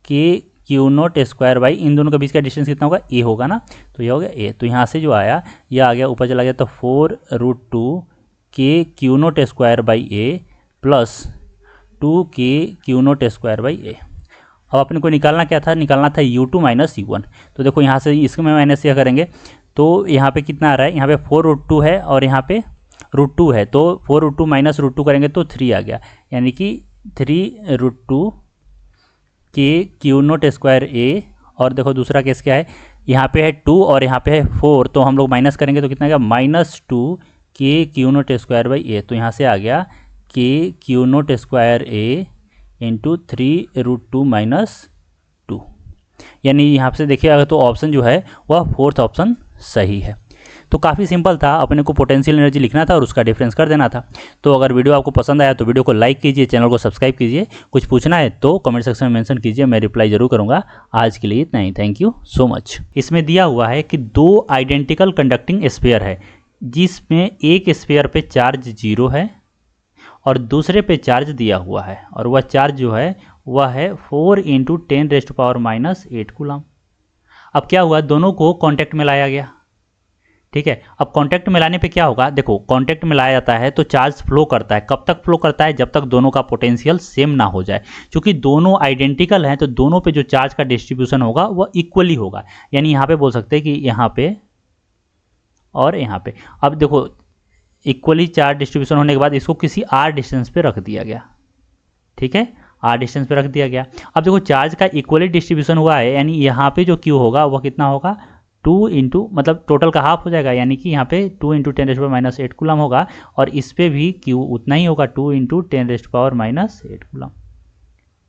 KQ0 स्क्वायर बाई, इन दोनों के बीच का डिस्टेंस कितना होगा, A होगा ना, तो यह हो गया A। तो यहाँ से जो आया यह आ गया, ऊपर चला गया, तो 4 √2 KQ0 square by A plus 2k/Q0² अब अपने को निकालना क्या था, निकालना था U2 - U1। तो देखो यहाँ से इसमें माइनस क्या करेंगे तो यहाँ पे कितना आ रहा है, यहाँ पे 4√2 है और यहाँ पे √2 है, तो 4√2 - √2 करेंगे तो 3 आ गया, यानी कि 3√2 k/Q0²A। और देखो दूसरा केस क्या है, यहाँ पे है 2 और यहाँ पे है 4, तो हम लोग माइनस करेंगे तो कितना आ गया -2 k/Q0²A। तो यहाँ से आ गया k/Q0²A इंटू 3√2 - 2, यानी यहाँ से देखिए अगर तो ऑप्शन जो है वह फोर्थ ऑप्शन सही है। तो काफ़ी सिंपल था, अपने को पोटेंशियल एनर्जी लिखना था और उसका डिफरेंस कर देना था। तो अगर वीडियो आपको पसंद आया तो वीडियो को लाइक कीजिए, चैनल को सब्सक्राइब कीजिए। कुछ पूछना है तो कमेंट सेक्शन में मेंशन कीजिए, मैं रिप्लाई जरूर करूंगा। आज के लिए इतना ही, थैंक यू सो मच। इसमें दिया हुआ है कि 2 आइडेंटिकल कंडक्टिंग स्फीयर है, जिसमें एक स्फीयर पे चार्ज 0 है और दूसरे पे चार्ज दिया हुआ है, और वह चार्ज जो है वह है 4 × 10⁻⁻8 कूलम। अब क्या हुआ, दोनों को कांटेक्ट में लाया गया, ठीक है। अब कांटेक्ट में लाने पे क्या होगा, देखो कांटेक्ट में लाया जाता है तो चार्ज फ्लो करता है, कब तक फ्लो करता है, जब तक दोनों का पोटेंशियल सेम ना हो जाए। क्योंकि दोनों आइडेंटिकल हैं तो दोनों पे जो चार्ज का डिस्ट्रीब्यूशन होगा वह इक्वली होगा, यानी यहाँ पे बोल सकते हैं कि यहाँ पे और यहाँ पे। अब देखो इक्वली चार्ज डिस्ट्रीब्यूशन होने के बाद इसको किसी r डिस्टेंस पे रख दिया गया, ठीक है, r डिस्टेंस पे रख दिया गया। अब देखो चार्ज का इक्वली डिस्ट्रीब्यूशन हुआ है, यानी यहाँ पे जो Q होगा वह कितना होगा, 2 इंटू मतलब टोटल का हाफ हो जाएगा, यानी कि यहाँ पे 2 × 10⁻⁻8 कूलम होगा, और इस पे भी Q उतना ही होगा, 2 × 10⁻⁻8 कूलम,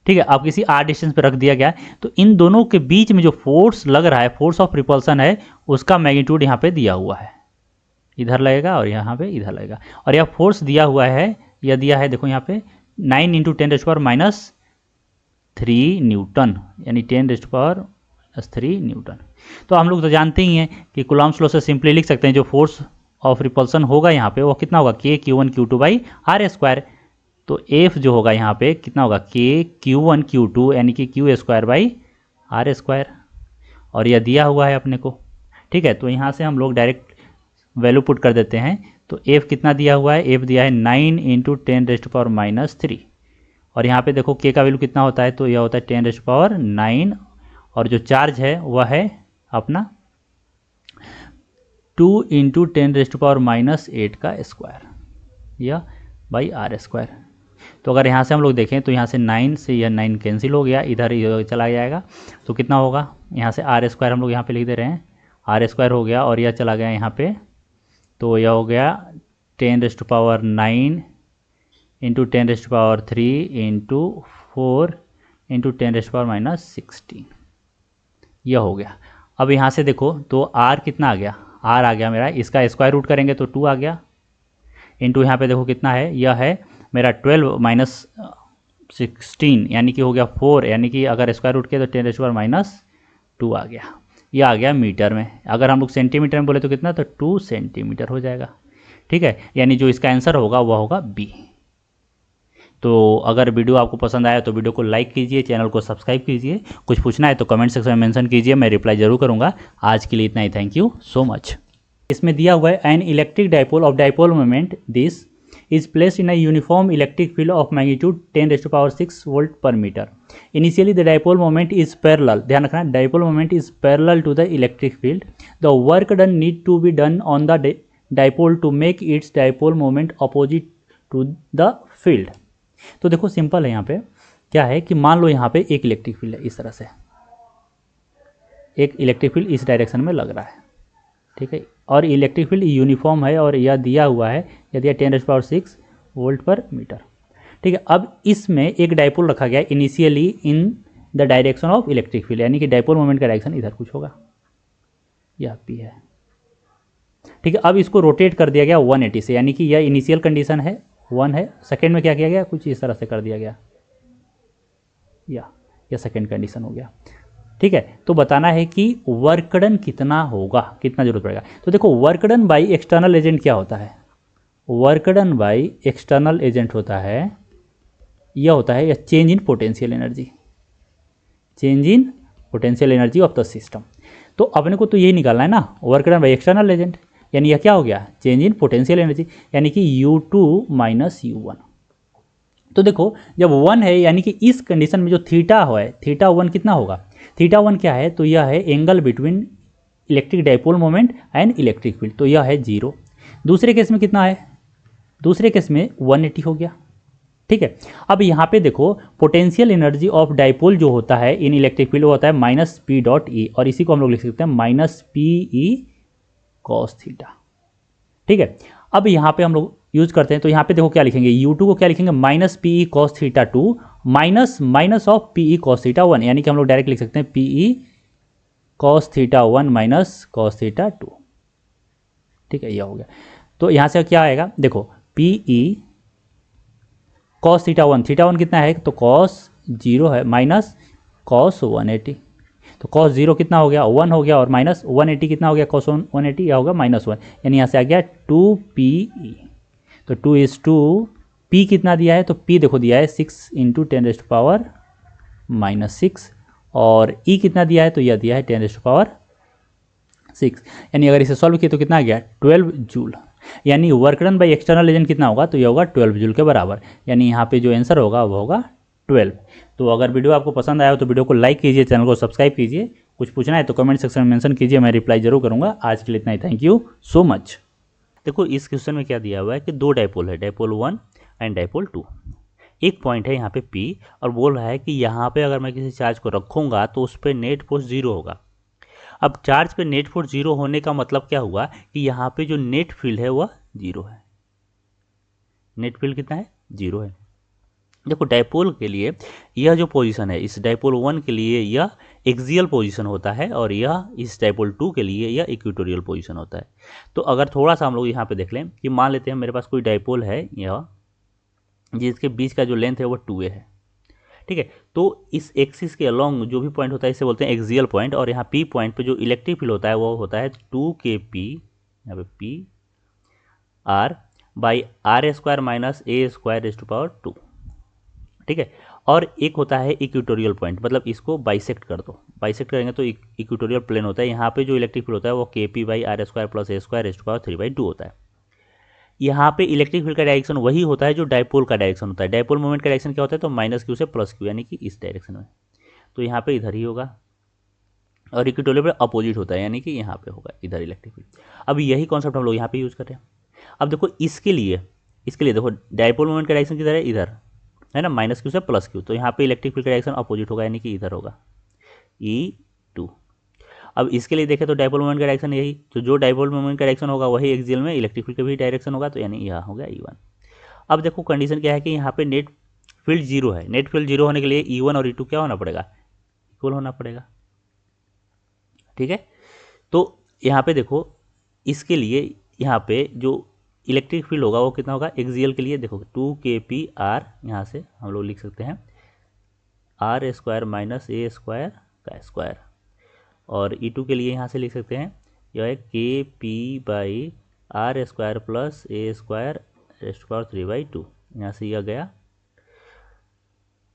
ठीक है। अब किसी r डिस्टेंस पे रख दिया गया, तो इन दोनों के बीच में जो फोर्स लग रहा है, फोर्स ऑफ रिपल्सन है, उसका मैग्नीट्यूड यहाँ पे दिया हुआ है, इधर लगेगा और यहाँ पे इधर लगेगा। और यह फोर्स दिया हुआ है, यह दिया है देखो यहाँ पे 9 × 10⁻³ न्यूटन, यानी 10⁻³ न्यूटन। तो हम लोग तो जानते ही हैं कि कूलम्ब्स लॉ से सिंपली लिख सकते हैं, जो फोर्स ऑफ रिपल्सन होगा यहाँ पे वो कितना होगा, k/Q1/Q2/r²। तो F जो होगा यहाँ पे कितना होगा, k/Q1/Q2 यानी कि Q²/r², और यह दिया हुआ है अपने को, ठीक है। तो यहाँ से हम लोग डायरेक्ट वैल्यू पुट कर देते हैं, तो F कितना दिया हुआ है, F दिया है 9 × 10⁻³ और यहाँ पे देखो K का वैल्यू कितना होता है, तो यह होता है 10⁹, और जो चार्ज है वह है अपना 2 × 10⁻⁸ का स्क्वायर या r²। तो अगर यहाँ से हम लोग देखें तो यहाँ से 9 से यह 9 कैंसिल हो गया, इधर चला जाएगा, तो कितना होगा, यहाँ से r² हम लोग यहाँ पे लिख दे रहे हैं, r² हो गया, और यह चला गया यहाँ पे, तो यह हो गया 10⁹ × 10⁻³ × 4 × 10⁻16, यह हो गया। अब यहाँ से देखो तो r कितना आ गया, r आ गया मेरा, इसका स्क्वायर रूट करेंगे तो 2 आ गया, इंटू यहाँ पे देखो कितना है, यह है मेरा 12 - 16 यानी कि हो गया 4, यानी कि अगर स्क्वायर रूट किया तो 10⁻² आ गया, यह आ गया मीटर में। अगर हम लोग सेंटीमीटर में बोले तो कितना, तो 2 सेंटीमीटर हो जाएगा, ठीक है। यानी जो इसका आंसर होगा वह होगा बी। तो अगर वीडियो आपको पसंद आया तो वीडियो को लाइक कीजिए, चैनल को सब्सक्राइब कीजिए। कुछ पूछना है तो कमेंट सेक्शन में मेंशन कीजिए, मैं रिप्लाई जरूर करूंगा। आज के लिए इतना ही, थैंक यू सो मच। इसमें दिया हुआ है an electric dipole of dipole moment this is placed in a uniform electric field of magnitude 10⁶ volt per meter. Initially the dipole moment is parallel, ध्यान रखना dipole moment is parallel to the electric field. The work done need to be done on the dipole to make its dipole moment opposite to the field. तो देखो simple है, यहाँ पे क्या है कि मान लो यहाँ पे एक इलेक्ट्रिक फील्ड है, इस तरह से एक इलेक्ट्रिक फील्ड इस डायरेक्शन में लग रहा है, ठीक है, और इलेक्ट्रिक फील्ड यूनिफॉर्म है और यह दिया हुआ है, यह दिया 10⁶ वोल्ट पर मीटर, ठीक है। अब इसमें एक डाइपोल रखा गया initially in the direction of electric field, यानी कि डाइपोल मोमेंट का डायरेक्शन इधर कुछ होगा, यह पी है, ठीक है। अब इसको रोटेट कर दिया गया 180 से, यानी कि यह इनिशियल कंडीशन है 1 है, सेकेंड में क्या किया गया, कुछ इस तरह से कर दिया गया, यह सेकेंड कंडीशन हो गया, ठीक है। तो बताना है कि वर्क डन कितना होगा, कितना जरूरत पड़ेगा। तो देखो work done by external agent क्या होता है, work done by external agent होता है, यह होता है change in potential energy, change in potential energy of the system. तो अपने को तो यही निकालना है ना, work done by external agent, यानी यह क्या हो गया, चेंज इन पोटेंशियल एनर्जी, यानी कि U2 - U1, तो देखो जब 1 है यानी कि इस कंडीशन में जो थीटा है, थीटा 1 कितना होगा, थीटा 1 क्या है, तो यह है angle between electric dipole moment and electric field, तो यह है 0। दूसरे केस में कितना है, दूसरे केस में 180 हो गया। ठीक है, अब यहाँ पे देखो पोटेंशियल एनर्जी ऑफ डाइपोल जो होता है इन इलेक्ट्रिक फील्ड वो होता है माइनस पी डॉट ई, और इसी को हम लोग लिख सकते हैं minus P E cos theta. ठीक है, अब यहाँ पे हम लोग यूज करते हैं, तो यहाँ पे देखो क्या लिखेंगे, U2 को क्या लिखेंगे, minus P E cos theta 2 minus minus of P E cos theta 1, यानी कि हम लोग डायरेक्ट लिख सकते हैं P E cos theta 1 minus cos theta 2। ठीक है, यह हो गया। तो यहाँ से क्या आएगा, देखो P E cos theta 1, theta 1 कितना है, तो कॉस 0 है माइनस कॉस 180, तो कॉस 0 कितना हो गया, 1 हो गया, और माइनस 180 कितना हो गया, कॉस 180 या होगा माइनस 1, यानी यहाँ से आ गया 2PE। तो 2 इज टू P कितना दिया है, तो P देखो दिया है 6 इंटू 10⁻⁻6, और E कितना दिया है, तो यह दिया है 10⁻6, यानी अगर इसे सॉल्व किया तो कितना आ गया 12 जूल, यानी work done by external agent कितना होगा, तो यह होगा 12 जूल के बराबर, यानी यहाँ पे जो आंसर होगा वो होगा 12। तो अगर वीडियो आपको पसंद आया हो तो वीडियो को लाइक कीजिए, चैनल को सब्सक्राइब कीजिए, कुछ पूछना है तो कमेंट सेक्शन में मेंशन कीजिए, मैं रिप्लाई जरूर करूंगा। आज के लिए इतना ही, थैंक यू सो मच। देखो इस क्वेश्चन में क्या दिया हुआ है कि दो डाइपोल है, डाइपोल 1 एंड डाइपोल 2, एक पॉइंट है यहाँ पे P, और बोल रहा है कि यहाँ पे अगर मैं किसी चार्ज को रखूँगा तो उस पर नेट फोर्स 0 होगा। अब चार्ज पे नेट फोर्स 0 होने का मतलब क्या हुआ कि यहाँ पे जो नेट फील्ड है वह 0 है, नेट फील्ड कितना है, 0 है। देखो डाइपोल के लिए यह जो पोजीशन है, इस डाइपोल 1 के लिए यह एक्सियल पोजीशन होता है, और यह इस डाइपोल 2 के लिए यह इक्वेटोरियल पोजीशन होता है। तो अगर थोड़ा सा हम लोग यहाँ पे देख लें कि मान लेते हैं मेरे पास कोई डाइपोल है यह, जिसके बीच का जो लेंथ है वो 2a है। ठीक है, तो इस एक्सिस के अलॉन्ग जो भी पॉइंट होता है इसे बोलते हैं एक्सियल पॉइंट, और यहाँ P पॉइंट पे जो इलेक्ट्रिक फील्ड होता है वो होता है 2kP, यहाँ पे P R by R² minus A² raise to power 2। ठीक है, और एक होता है इक्वेटोरियल पॉइंट, मतलब इसको बाइसेक्ट कर दो, बाइसेक्ट करेंगे तो इक्वेटोरियल प्लेन होता है, यहाँ पे जो इलेक्ट्रिक फील्ड होता है वो KP by R² plus A² raise to power 3/2 होता है। यहाँ पे इलेक्ट्रिक फील्ड का डायरेक्शन वही होता है जो डाइपोल का डायरेक्शन होता है। डाइपोल मोमेंट का डायरेक्शन क्या होता है, तो -q से +q, यानी कि इस डायरेक्शन में, तो यहाँ पे इधर ही होगा, और इक्वेटोरियल पे अपोजिट होता है, यानी कि यहाँ पे होगा इधर इलेक्ट्रिक फील्ड। अब यही कॉन्सेप्ट हम लोग यहाँ पे यूज कर रहे हैं। अब देखो इसके लिए देखो डाइपोल मोमेंट का डायरेक्शन किधर है, इधर है ना, -q से +q, तो यहाँ पे इलेक्ट्रिक फील्ड का डायरेक्शन अपोजिट होगा, यानी कि इधर होगा E2। अब इसके लिए देखें तो डाइपोल मोमेंट का डायरेक्शन यही, तो जो डाइपोल मोमेंट का डायरेक्शन होगा वही एक्सियल में इलेक्ट्रिक फील्ड का भी डायरेक्शन होगा, तो यानी यह हो गया E1। अब देखो कंडीशन क्या है कि यहाँ पे नेट फील्ड 0 है, नेट फील्ड 0 होने के लिए E1 और E2 क्या होना पड़ेगा, इक्वल होना पड़ेगा। ठीक है, तो यहाँ पे देखो इसके लिए यहाँ पे जो इलेक्ट्रिक फील्ड होगा वो कितना होगा, एक्सियल के लिए देखो 2kPr, यहाँ से हम लोग लिख सकते हैं R² माइनस A² का स्क्वायर, और E2 के लिए यहाँ से लिख सकते हैं यह है KP by R² plus A² raise to power 3/2, यहाँ से यह गया,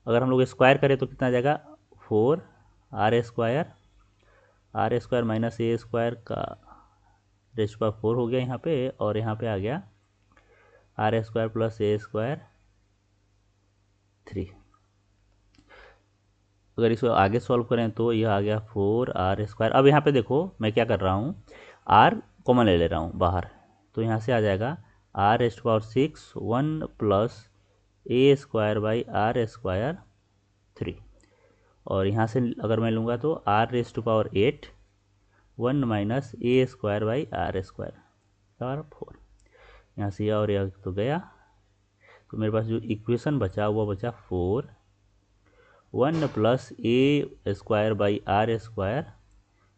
अगर हम लोग स्क्वायर करें तो कितना आ जाएगा 4R² माइनस A² का रेज़ टू पावर 4 हो गया यहाँ पे, और यहाँ पे आ गया R² प्लस A² 3। अगर इसको आगे सॉल्व करें तो यह आ गया 4R²। अब यहाँ पे देखो मैं क्या कर रहा हूँ, R कॉमन ले रहा हूँ बाहर, तो यहाँ से आ जाएगा R⁻6 1 plus A² by R² 3, और यहाँ से अगर मैं लूँगा तो R⁸ 1 minus A² by R² 4, यहाँ से यह और यह तो गया, तो मेरे पास जो इक्वेशन बचा वो बचा 4 1 प्लस A² बाई R²,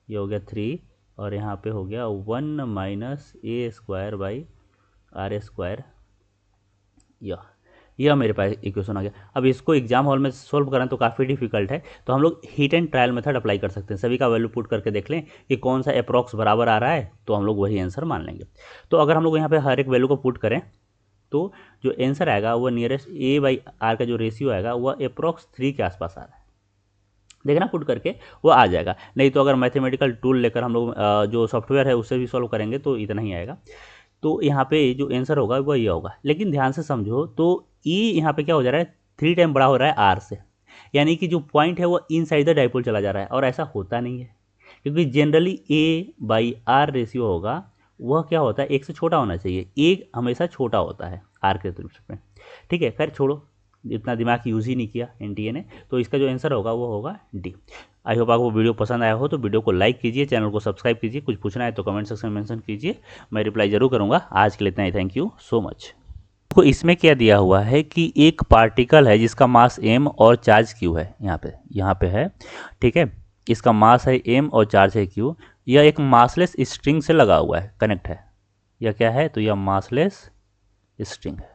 ये हो गया 3, और यहाँ पे हो गया 1 माइनस A² बाई R², यह मेरे पास इक्वेशन आ गया। अब इसको एग्जाम हॉल में सॉल्व करना तो काफ़ी डिफिकल्ट है, तो हम लोग heat and trial method apply कर सकते हैं, सभी का वैल्यू पुट करके देख लें कि कौन सा अप्रॉक्स बराबर आ रहा है, तो हम लोग वही आंसर मान लेंगे। तो अगर हम लोग यहाँ पे हर एक वैल्यू को पुट करें तो जो आंसर आएगा वो नियरेस्ट A/R का जो रेशियो आएगा वह अप्रॉक्स 3 के आसपास आ रहा है, देखना पुट करके वो आ जाएगा। नहीं तो अगर मैथमेटिकल टूल लेकर हम लोग जो सॉफ्टवेयर है उससे भी सॉल्व करेंगे तो इतना ही आएगा। तो यहाँ पे जो आंसर होगा वह यह होगा, लेकिन ध्यान से समझो, तो ई यहाँ पे क्या हो जा रहा है 3 टाइम बड़ा हो रहा है आर से, यानी कि जो पॉइंट है वो इनसाइड द डाइपोल चला जा रहा है, और ऐसा होता नहीं है क्योंकि generally A by R ratio होगा वह क्या होता है एक से छोटा होना चाहिए, ए हमेशा छोटा होता है आर के रिस्पेक्ट में। ठीक है, खैर छोड़ो, इतना दिमाग यूज़ ही नहीं किया एनटीए ने, तो इसका जो आंसर होगा वो होगा डी। आई होप आपको वीडियो पसंद आया हो तो वीडियो को लाइक कीजिए, चैनल को सब्सक्राइब कीजिए, कुछ पूछना है तो कमेंट सेक्शन में मेंशन कीजिए, मैं रिप्लाई जरूर करूँगा। आज के लिए इतना ही, थैंक यू सो मच। तो इसमें क्या दिया हुआ है कि एक पार्टिकल है जिसका मास m और चार्ज q है, यहाँ पे है, ठीक है, इसका मास है m और चार्ज है q, यह एक मासलेस स्ट्रिंग से लगा हुआ है, कनेक्ट है, यह क्या है, तो यह मासलेस स्ट्रिंग है।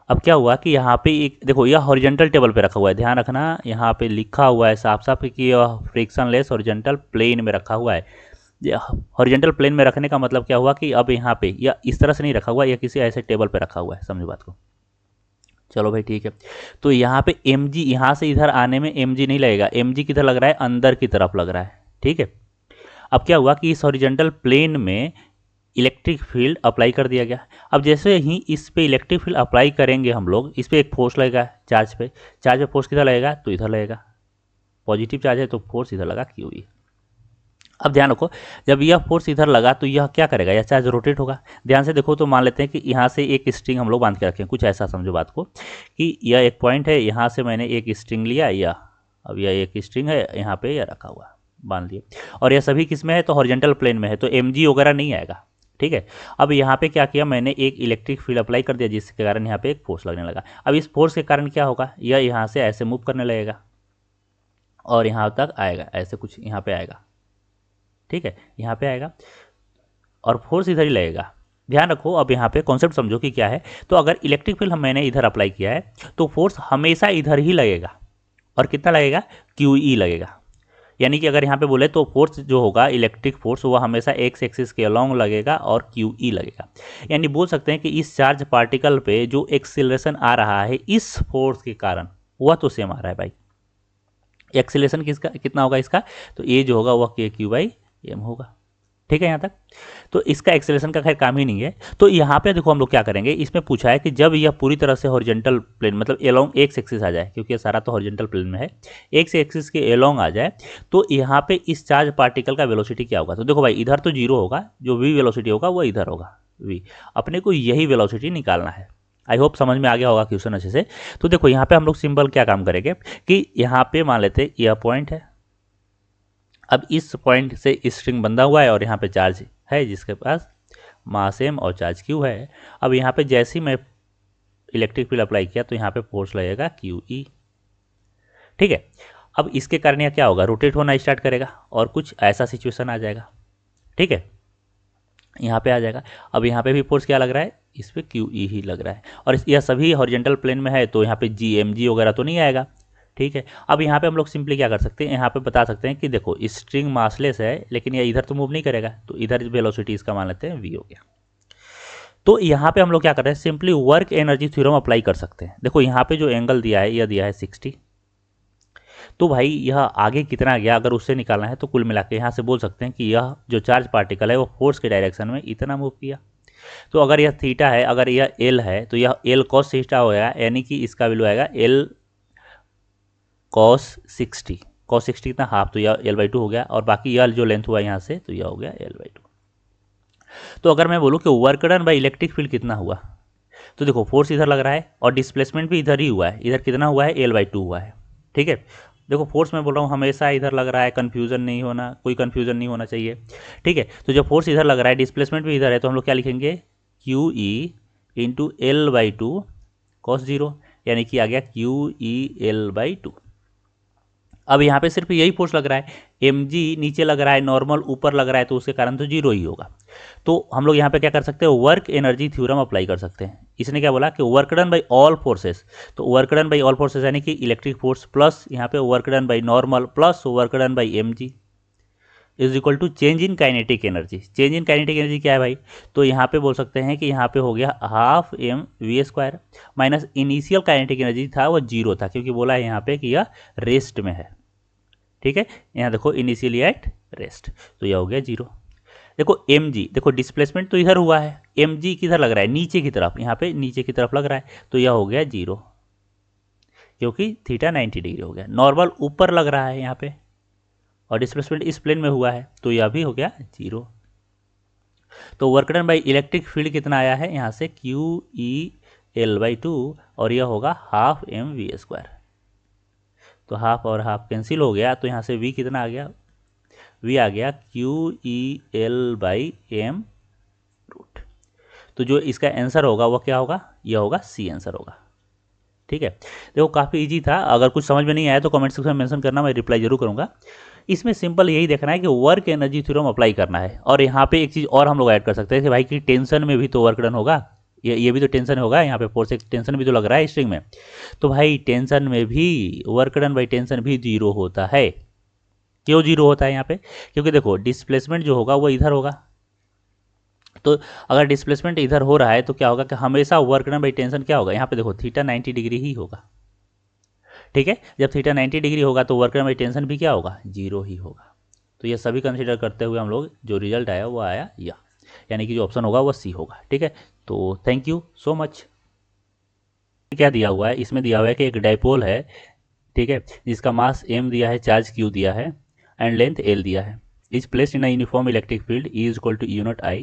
अब क्या हुआ कि यहाँ पे एक देखो यह हॉरिजॉन्टल टेबल पे रखा हुआ है, ध्यान रखना यहाँ पे लिखा हुआ है साफ साफ कि यह फ्रिक्शनलेस हॉरिजॉन्टल प्लेन में रखा हुआ है। हॉरिजॉन्टल प्लेन में रखने का मतलब क्या हुआ कि अब यहाँ पे या इस तरह से नहीं रखा हुआ, या किसी ऐसे टेबल पे रखा हुआ है, समझो बात को। चलो भाई ठीक है, तो यहाँ पे एम जी यहाँ से इधर आने में एम जी नहीं लगेगा, एम जी किधर लग रहा है, अंदर की तरफ लग रहा है, ठीक है। अब क्या हुआ कि इस हॉरिजॉन्टल प्लेन में इलेक्ट्रिक फील्ड अप्लाई कर दिया गया। अब जैसे ही इस पे इलेक्ट्रिक फील्ड अप्लाई करेंगे हम लोग, इस पे एक फोर्स लगेगा चार्ज पे, चार्ज पे फोर्स किधर लगेगा, तो इधर लगेगा, पॉजिटिव चार्ज है तो फोर्स इधर लगा क्यू ई। अब ध्यान रखो, जब यह फोर्स इधर लगा तो यह क्या करेगा, यह चार्ज रोटेट होगा। ध्यान से देखो तो मान लेते हैं कि यहाँ से एक स्ट्रिंग हम लोग बांध के रखें, कुछ ऐसा समझो बात को कि यह एक पॉइंट है, यहाँ से मैंने एक स्ट्रिंग लिया, यह अब यह एक स्ट्रिंग है, यहाँ पे यह रखा हुआ बांध दिए, और यह सभी किस में है, तो हॉरिजॉन्टल प्लेन में है, तो एम वगैरह नहीं आएगा, ठीक है। अब यहाँ पे क्या किया मैंने, एक इलेक्ट्रिक फील्ड अप्लाई कर दिया जिसके कारण यहाँ पे एक फोर्स लगने लगा। अब इस फोर्स के कारण क्या होगा, यह यहाँ से ऐसे मूव करने लगेगा और यहाँ तक आएगा, ऐसे कुछ यहाँ पे आएगा, ठीक है, यहाँ पे आएगा और फोर्स इधर ही लगेगा। ध्यान रखो, अब यहाँ पे कॉन्सेप्ट समझो कि क्या है, तो अगर इलेक्ट्रिक फील्ड मैंने इधर अप्लाई किया है तो फोर्स हमेशा इधर ही लगेगा, और कितना लगेगा, क्यू ई लगेगा। यानी कि अगर यहाँ पे बोले तो फोर्स जो होगा इलेक्ट्रिक फोर्स वो हमेशा एक्स एक्सिस के अलोंग लगेगा और क्यू ई लगेगा। यानी बोल सकते हैं कि इस चार्ज पार्टिकल पे जो एक्सीलरेशन आ रहा है इस फोर्स के कारण वह तो सेम आ रहा है भाई। एक्सीलरेशन किसका कितना होगा इसका, तो ये जो होगा वह के क्यू बाई एम होगा, ठीक है यहाँ तक। तो इसका एक्सेलेरेशन का खैर काम ही नहीं है। तो यहाँ पे देखो हम लोग क्या करेंगे, इसमें पूछा है कि जब यह पूरी तरह से हॉरिजॉन्टल प्लेन मतलब एलोंग एक्स एक्सिस आ जाए, क्योंकि ये सारा तो हॉरिजॉन्टल प्लेन में है, एक्स एक्सिस के एलोंग आ जाए, तो यहाँ पे इस चार्ज पार्टिकल का वेलोसिटी क्या होगा। तो देखो भाई इधर तो जीरो होगा, जो वी वेलोसिटी होगा वो इधर होगा वी, अपने को यही वेलोसिटी निकालना है। आई होप समझ में आ गया होगा क्वेश्चन अच्छे से। तो देखो यहाँ पे हम लोग सिंपल क्या काम करेंगे कि यहाँ पे मान लेते यह पॉइंट है, अब इस पॉइंट से स्ट्रिंग बंधा हुआ है और यहाँ पे चार्ज है जिसके पास मास m और चार्ज q है। अब यहाँ पे जैसे ही मैं इलेक्ट्रिक फील्ड अप्लाई किया तो यहाँ पे फोर्स लगेगा क्यू ई, ठीक है। अब इसके कारण यह क्या होगा, रोटेट होना स्टार्ट करेगा और कुछ ऐसा सिचुएशन आ जाएगा, ठीक है, यहाँ पे आ जाएगा। अब यहाँ पे भी फोर्स क्या लग रहा है, इस पे क्यू ई ही लग रहा है, और यह सभी हॉरिजॉन्टल प्लेन में है तो यहाँ पे जी एम जी वगैरह तो नहीं आएगा, ठीक है। अब यहाँ पे हम लोग सिंपली क्या कर सकते हैं, यहाँ पे बता सकते हैं कि देखो स्ट्रिंग मासलेस है लेकिन ये इधर तो मूव नहीं करेगा, तो इधर वेलोसिटी इसका मान लेते हैं वी हो गया। तो यहाँ पे हम लोग क्या कर रहे हैं, simply work energy theorem apply कर सकते हैं। देखो यहाँ पे जो एंगल दिया है यह दिया है 60, तो भाई यह आगे कितना गया अगर उससे निकालना है तो कुल मिला के यहाँ से बोल सकते हैं कि यह जो चार्ज पार्टिकल है वो फोर्स के डायरेक्शन में इतना मूव किया। तो अगर यह थीटा है, अगर यह एल है तो यह एल कॉस थीटा हो गया, यानी कि इसका वैल्यू आएगा एल कॉस 60, कॉस 60 कितना हाफ, तो यह एल बाई टू हो गया, और बाकी यह जो लेंथ हुआ यहाँ से तो यह हो गया एल बाई टू। तो अगर मैं बोलूँ कि work done by electric field कितना हुआ, तो देखो फोर्स इधर लग रहा है और डिस्प्लेसमेंट भी इधर ही हुआ है, इधर कितना हुआ है, एल बाई टू हुआ है, ठीक है। देखो फोर्स मैं बोल रहा हूँ हमेशा इधर लग रहा है, कन्फ्यूजन नहीं होना, कोई कन्फ्यूजन नहीं होना चाहिए, ठीक है। तो जब फोर्स इधर लग रहा है डिस्प्लेसमेंट भी इधर है तो हम लोग क्या लिखेंगे, Q E into L by two cos zero, यानी कि आ गया Q E L by two. अब यहाँ पे सिर्फ यही फोर्स लग रहा है, एम जी नीचे लग रहा है, नॉर्मल ऊपर लग रहा है, तो उसके कारण तो जीरो ही होगा। तो हम लोग यहाँ पे क्या कर सकते हैं, वर्क एनर्जी थ्योरम अप्लाई कर सकते हैं। इसने क्या बोला कि work done by all forces, तो work done by all forces यानी कि इलेक्ट्रिक फोर्स प्लस यहाँ पे work done by normal plus work done by M G is equal to change in kinetic energy. Change in kinetic energy क्या है भाई, तो यहाँ पे बोल सकते हैं कि यहाँ पे हो गया half M V square minus initial kinetic energy था वो जीरो था, क्योंकि बोला है यहाँ पे कि यह रेस्ट में है, ठीक है। यहाँ देखो इनिशियली एट रेस्ट, तो यह हो गया जीरो। देखो एम जी, देखो डिस्प्लेसमेंट तो इधर हुआ है, एम जी किधर लग रहा है, नीचे की तरफ, यहाँ पे नीचे की तरफ लग रहा है, तो यह हो गया 0, क्योंकि थीटा 90 डिग्री हो गया। नॉर्मल ऊपर लग रहा है यहाँ पे, और डिस्प्लेसमेंट इस प्लेन में हुआ है, तो यह भी हो गया 0। तो work done by electric field कितना आया है यहाँ से, क्यू ई एल बाई 2, और यह होगा हाफ एम वी स्क्वायर। तो हाफ और हाफ कैंसिल हो गया, तो यहाँ से v कितना आ गया, v आ गया Q E L by M root. तो जो इसका आंसर होगा वो क्या होगा, यह होगा सी आंसर होगा। ठीक है, देखो काफ़ी इजी था, अगर कुछ समझ में नहीं आया तो कमेंट सेक्शन में मेंशन करना, मैं रिप्लाई जरूर करूंगा। इसमें सिंपल यही देखना है कि वर्क एनर्जी थ्योरम अप्लाई करना है, और यहाँ पे एक चीज़ और हम लोग ऐड कर सकते हैं कि भाई कि टेंशन में भी तो वर्क डन होगा, ये भी तो टेंशन होगा, यहाँ पे फोर्स एक टेंशन भी तो लग रहा है स्ट्रिंग में, तो भाई टेंशन में भी वर्क डन बाई टेंशन भी 0 होता है। क्यों 0 होता है यहाँ पे, क्योंकि देखो डिस्प्लेसमेंट जो होगा वो इधर होगा, तो अगर डिस्प्लेसमेंट इधर हो रहा है तो क्या होगा कि हमेशा वर्क डन बाई टेंशन क्या होगा, यहाँ पे देखो थीटा 90 डिग्री ही होगा। ठीक है, जब थीटा 90 डिग्री होगा तो वर्क डन बाई टेंशन भी क्या होगा, 0 ही होगा। तो ये सभी कंसिडर करते हुए हम लोग जो रिजल्ट आया वो आया या, यानी कि जो ऑप्शन होगा वो सी होगा। ठीक है, तो थैंक यू सो मच। क्या दिया हुआ है, इसमें दिया हुआ है कि एक डाइपोल है, ठीक है, जिसका मास m दिया है, चार्ज q दिया है, एंड लेंथ l दिया है, is placed in a uniform electric field E is equal to E naught I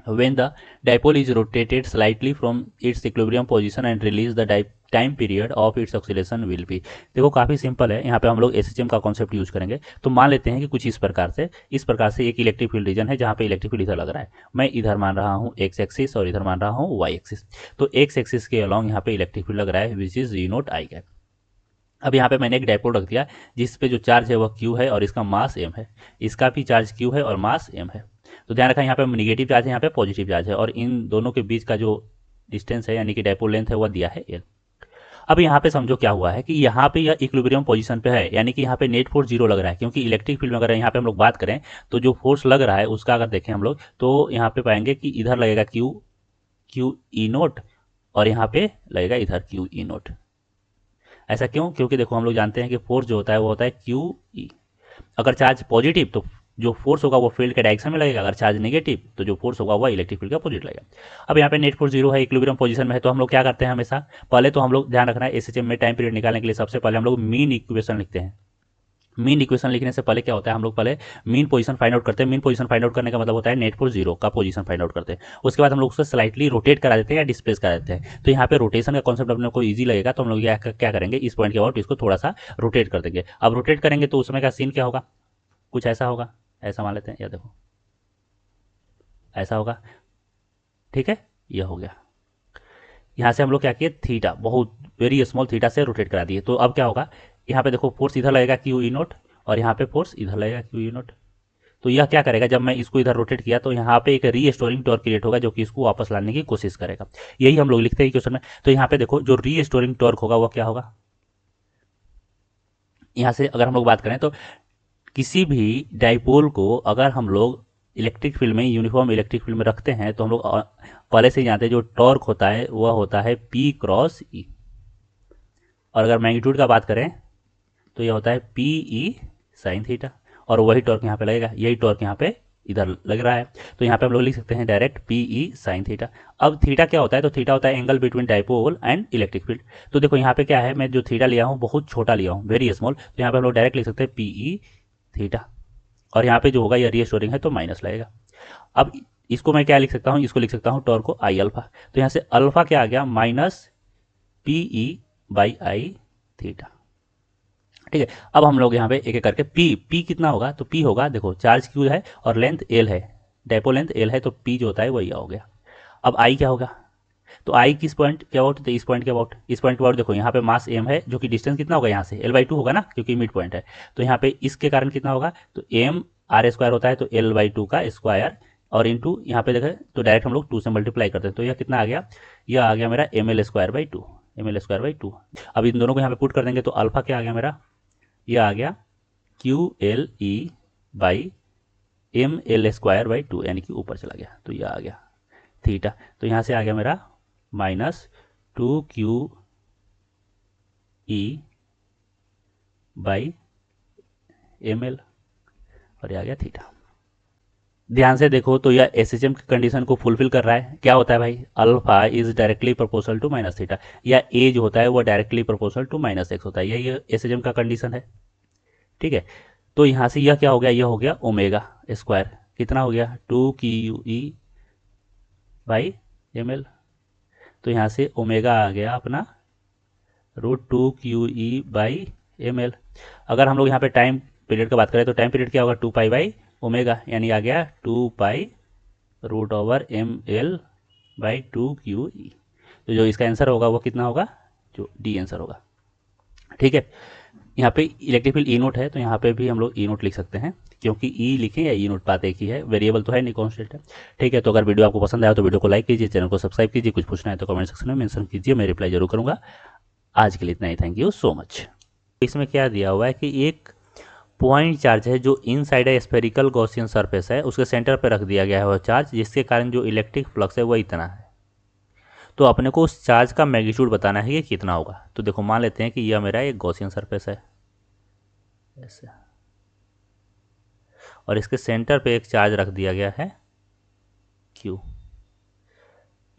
when the dipole is rotated slightly from its equilibrium position and release the time period of its oscillation will be. देखो काफ़ी simple है, यहाँ पे हम लोग SHM का concept use करेंगे। तो मान लेते हैं कि कुछ इस प्रकार से एक इलेक्ट्रिक फील्ड रीजन है जहाँ पे इलेक्ट्रिक फील्ड इधर लग रहा है, मैं इधर मान रहा हूँ एक्स एक्सिस और इधर मान रहा हूँ वाई एक्सिस। तो एक्स एक्सिस के अलॉन्ग यहाँ पे इलेक्ट्रिक फील्ड लग रहा है which is E note I cap. अब यहाँ पे मैंने एक डाइपोल रख दिया जिस पे जो चार्ज है वह क्यू है और इसका मास एम है, इसका भी चार्ज क्यू है और मास एम है। तो ध्यान रखा यहाँ पे निगेटिव चार्ज है, यहाँ पे पॉजिटिव चार्ज है, और इन दोनों के बीच का जो डिस्टेंस है यानी कि डाइपोल लेंथ है वह दिया है एल। अब यहाँ पे समझो क्या हुआ है कि यहाँ पे यह इक्विलिब्रियम पोजीशन पे है, यानी कि यहाँ पे नेट फोर्स 0 लग रहा है, क्योंकि इलेक्ट्रिक फील्ड में अगर यहाँ पे हम लोग बात करें तो जो फोर्स लग रहा है उसका अगर देखें हम लोग तो यहाँ पे पाएंगे कि इधर लगेगा क्यू क्यू ई नोट, और यहाँ पे लगेगा इधर क्यू ई नोट। ऐसा क्यों, क्योंकि देखो हम लोग जानते हैं कि फोर्स जो होता है वो होता है क्यू ई। अगर चार्ज पॉजिटिव तो जो फोर्स होगा वो फील्ड के डायरेक्शन में लगेगा, अगर चार्ज नेगेटिव तो जो फोर्स होगा वो इलेक्ट्रिक फील्ड का अपोजिट लगेगा। अब यहाँ पे नेट फोर्स 0 है, इक्विलिब्रियम पोजीशन में है, तो हम लोग क्या करते हैं हमेशा, पहले तो हम लोग ध्यान रखना है एसएचएम में टाइम पीरियड निकालने के लिए सबसे पहले हम लोग मीन इक्वेशन लिखते हैं। मीन इक्वेशन लिखने से पहले क्या होता है, हम लोग पहले मीन पोजीशन फाइंड आउट करते हैं। मीन पोजीशन फाइंड आउट करने का मतलब होता है नेट फोर्स 0 का पोजीशन फाइंड आउट करते हैं। उसके बाद हम लोग उसको स्लाइटली रोटेट करा देते हैं या डिस्प्लेस करा देते हैं। तो यहाँ पे रोटेशन का कॉन्सेप्ट अपने को ईजी लगेगा, तो हम लोग क्या करेंगे, इस पॉइंट के अबाउट इसको थोड़ा सा रोटेट कर देंगे। अब रोटेट करेंगे तो उस समय का सीन क्या होगा, कुछ ऐसा होगा, ऐसा मान लेते हैं, या देखो ऐसा होगा। ठीक है, यह हो गया। यहाँ से हम लोग क्या किए, थीटा बहुत वेरी स्मॉल थीटा से रोटेट करा दिए। तो अब क्या होगा, यहाँ पे देखो फोर्स इधर लगेगा क्यू ई नोट, और यहाँ पे फोर्स इधर लगेगा क्यू ई नोट। तो यह क्या करेगा, जब मैं इसको इधर रोटेट किया तो यहाँ पे एक रीस्टोरिंग टॉर्क क्रिएट होगा जो कि इसको वापस लाने की कोशिश करेगा। यही हम लोग लिखते हैं क्वेश्चन में। तो यहाँ पे देखो जो रीस्टोरिंग टॉर्क होगा वो क्या होगा, यहाँ से अगर हम लोग बात करें तो किसी भी डाइपोल को अगर हम लोग इलेक्ट्रिक फील्ड में, यूनिफॉर्म इलेक्ट्रिक फील्ड में रखते हैं तो हम लोग पहले से ही जानते हैं जो टॉर्क होता है वह होता है पी क्रॉस ई, और अगर मैग्नीट्यूड का बात करें तो यह होता है पी ई साइन थीटा, और वही टॉर्क यहाँ पे लगेगा, यही टॉर्क यहाँ पे इधर लग रहा है। तो यहाँ पे हम लोग लिख सकते हैं direct P E sine theta. अब थीटा क्या होता है, तो थीटा होता है angle between dipole and electric field. तो देखो यहाँ पे क्या है, मैं जो थीटा लिया हूँ बहुत छोटा लिया हूँ, वेरी स्मॉल, तो यहाँ पे हम लोग डायरेक्ट लिख सकते हैं पी ई थीटा, और यहाँ पे जो होगा ये रीस्टोरिंग है तो माइनस लगेगा। अब इसको मैं क्या लिख सकता हूँ, इसको लिख सकता हूँ टॉर्क को आई अल्फा। तो यहाँ से अल्फा क्या आ गया, minus P E by I theta. ठीक है, अब हम लोग यहाँ पे एक एक करके पी कितना होगा, तो पी होगा, देखो चार्ज क्यू है और लेंथ एल है, डेपो लेंथ एल है, तो पी जो होता है वही हो गया। अब आई क्या होगा, तो आई किस पॉइंट के अबाउट, तो इस पॉइंट के अबाउट, इस पॉइंट के अबाउट देखो यहाँ पे मास एम है जो कि डिस्टेंस कितना होगा यहाँ से एल बाई टू होगा ना, क्योंकि मिड पॉइंट है। तो यहाँ पे इसके कारण कितना होगा, तो एम आर स्क्वायर होता है, तो एल बाई टू का स्क्वायर, और इंटू यहाँ पे देखें तो डायरेक्ट हम लोग 2 से मल्टीप्लाई करते हैं, तो यह कितना आ गया, यह आ गया मेरा M L square by two, M L square by two. अब इन दोनों को यहाँ पे पुट कर देंगे तो अल्फा क्या आ गया मेरा, यह आ गया Q L E by M L square by two, यानी कि ऊपर चला गया, तो यह आ गया थीटा। तो यहाँ से आ गया मेरा minus 2 Q E by M L, और ये आ गया थीटा। ध्यान से देखो तो यह एसएचएम की कंडीशन को फुलफिल कर रहा है। क्या होता है भाई, alpha is directly proportional to minus theta, या ए जो होता है वो directly proportional to minus X होता है, यही एसएचएम का कंडीशन है। ठीक है, तो यहाँ से यह क्या हो गया, यह हो गया ओमेगा स्क्वायर, कितना हो गया 2 QE/ml। तो यहाँ से ओमेगा आ गया अपना √2 QE/ml। अगर हम लोग यहाँ पे टाइम पीरियड की बात करें तो टाइम पीरियड क्या होगा 2 पाई/ओमेगा, यानी आ गया 2 पाई√ml/2 QE। तो जो इसका आंसर होगा वो कितना होगा, जो डी आंसर होगा। ठीक है, यहाँ पे इलेक्ट्रिक फील्ड ई नोट है तो यहाँ पे भी हम लोग ई नोट लिख सकते हैं, क्योंकि ई लिखें या ई नोट बात एक ही है, वेरिएबल तो है नहीं, कॉन्स्टेंट है। ठीक है, तो अगर वीडियो आपको पसंद आया तो वीडियो को लाइक कीजिए, चैनल को सब्सक्राइब कीजिए, कुछ पूछना है तो कमेंट सेक्शन में मेंशन कीजिए, मैं रिप्लाई जरूर करूंगा। आज के लिए इतना ही, थैंक यू सो मच। इसमें क्या दिया हुआ है कि एक पॉइंट चार्ज है जो इनसाइड है स्फेरिकल गॉसियन सरफेस है, उसके सेंटर पर रख दिया गया है वो चार्ज, जिसके कारण जो इलेक्ट्रिक फ्लक्स है वो इतना है। तो अपने को उस चार्ज का मैग्नीट्यूड बताना है कि कितना होगा। तो देखो मान लेते हैं कि यह मेरा एक गॉसियन सरफेस है ऐसे, और इसके सेंटर पे एक चार्ज रख दिया गया है Q।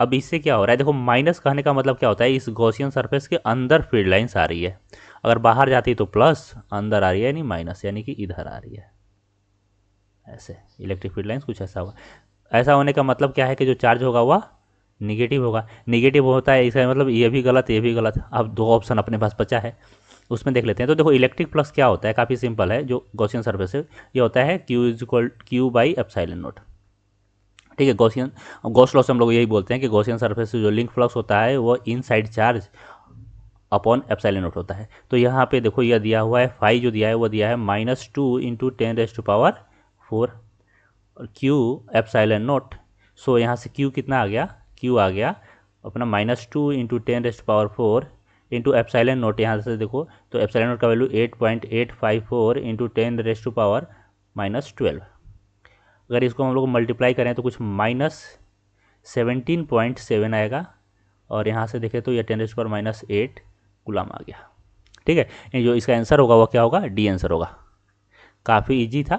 अब इससे क्या हो रहा है, देखो माइनस कहने का मतलब क्या होता है, इस गॉसियन सरफेस के अंदर फील्ड लाइंस आ रही है, अगर बाहर जाती तो प्लस, अंदर आ रही है यानी माइनस, यानी कि इधर आ रही है ऐसे। इलेक्ट्रिक फील्ड लाइंस कुछ ऐसा हुआ, ऐसा होने का मतलब क्या है कि जो चार्ज होगा वह निगेटिव होगा। निगेटिव होता है इसका मतलब ये भी गलत ये भी गलत। अब दो ऑप्शन अपने पास बचा है, उसमें देख लेते हैं। तो देखो इलेक्ट्रिक फ्लक्स क्या होता है, काफ़ी सिंपल है, जो गॉसियन सरफेस है ये होता है Q/ε0। ठीक है, गॉसियन गॉस लॉ से हम लोग यही बोलते हैं कि गॉसियन सरफेस से जो लिंक फ्लक्स होता है वो इनसाइड चार्ज अपॉन ε0 होता है। तो यहाँ पे देखो यह दिया हुआ है, फाई जो दिया है वो दिया है -2 × 10⁴ और Q/ε0। सो यहाँ से Q कितना आ गया, Q आ गया अपना -2 × 10⁴ इंटू ε0। यहाँ से देखो तो ε0 का वैल्यू 8.854 × 10⁻⁻12। अगर इसको हम लोग मल्टीप्लाई करें तो कुछ -17.7 आएगा, और यहाँ से देखें तो यह 10⁻⁻8 कूलम आ गया। ठीक है, ये जो इसका आंसर होगा वो क्या होगा, डी आंसर होगा। काफ़ी इजी था।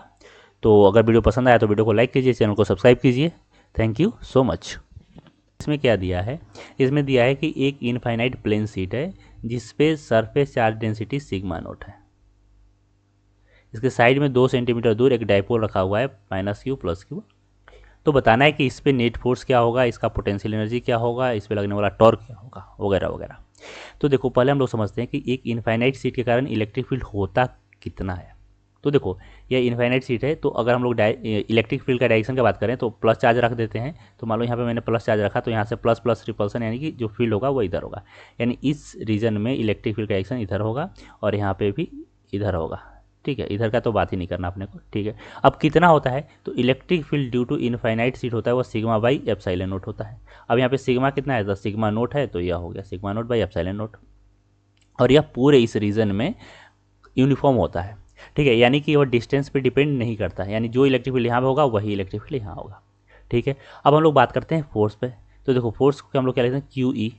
तो अगर वीडियो पसंद आया तो वीडियो को लाइक कीजिए, चैनल को सब्सक्राइब कीजिए, थैंक यू सो मच। इसमें क्या दिया है, इसमें दिया है कि एक इनफाइनाइट प्लेन शीट है जिस पे surface charge density sigma note है। इसके साइड में 2 सेंटीमीटर दूर एक डाइपोल रखा हुआ है -Q +Q। तो बताना है कि इस पे नेट फोर्स क्या होगा, इसका पोटेंशियल एनर्जी क्या होगा, इस पे लगने वाला टॉर्क क्या होगा, वगैरह वगैरह। तो देखो पहले हम लोग समझते हैं कि एक इनफाइनाइट शीट के कारण इलेक्ट्रिक फील्ड होता कितना है। तो देखो ये इनफाइनाइट शीट है, तो अगर हम लोग इलेक्ट्रिक फील्ड का डायरेक्शन की बात करें तो प्लस चार्ज रख देते हैं। तो मान लो यहाँ पे मैंने प्लस चार्ज रखा, तो यहाँ से प्लस प्लस रिपल्सन, यानी कि जो फील्ड होगा वो इधर होगा, यानी इस रीजन में इलेक्ट्रिक फील्ड का डायरेक्शन इधर होगा, और यहाँ पे भी इधर होगा। ठीक है, इधर का तो बात ही नहीं करना अपने को। ठीक है, अब कितना होता है, तो electric field due to infinite sheet होता है वो σ/ε0 होता है। अब यहाँ पे सिग्मा कितना है, तो सिग्मा नोट है, तो यह हो गया σ0/ε0, और यह पूरे इस रीजन में यूनिफॉर्म होता है। ठीक है, यानी कि वह डिस्टेंस पे डिपेंड नहीं करता है, यानी जो इलेक्ट्रिक फील्ड यहाँ पे होगा वही इलेक्ट्रिक फील्ड यहाँ होगा। ठीक है, अब हम लोग बात करते हैं फोर्स पे। तो देखो फोर्स को हम लोग क्या लिखते हैं, QE,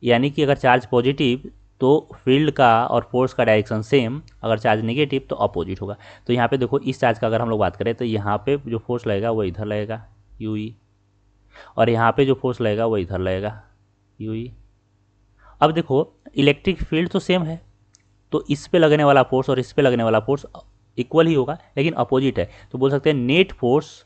यानी कि अगर चार्ज पॉजिटिव तो फील्ड का और फोर्स का डायरेक्शन सेम, अगर चार्ज नेगेटिव तो अपोजिट होगा। तो यहाँ पे देखो इस चार्ज का अगर हम लोग बात करें तो यहाँ पे जो फोर्स लगेगा वो इधर लगेगा QE, और यहाँ पे जो फोर्स लगेगा वो इधर लगेगा QE। अब देखो इलेक्ट्रिक फील्ड तो सेम है, तो इस पे लगने वाला फोर्स और इस पे लगने वाला फोर्स इक्वल ही होगा, लेकिन अपोजिट है। तो बोल सकते हैं नेट फोर्स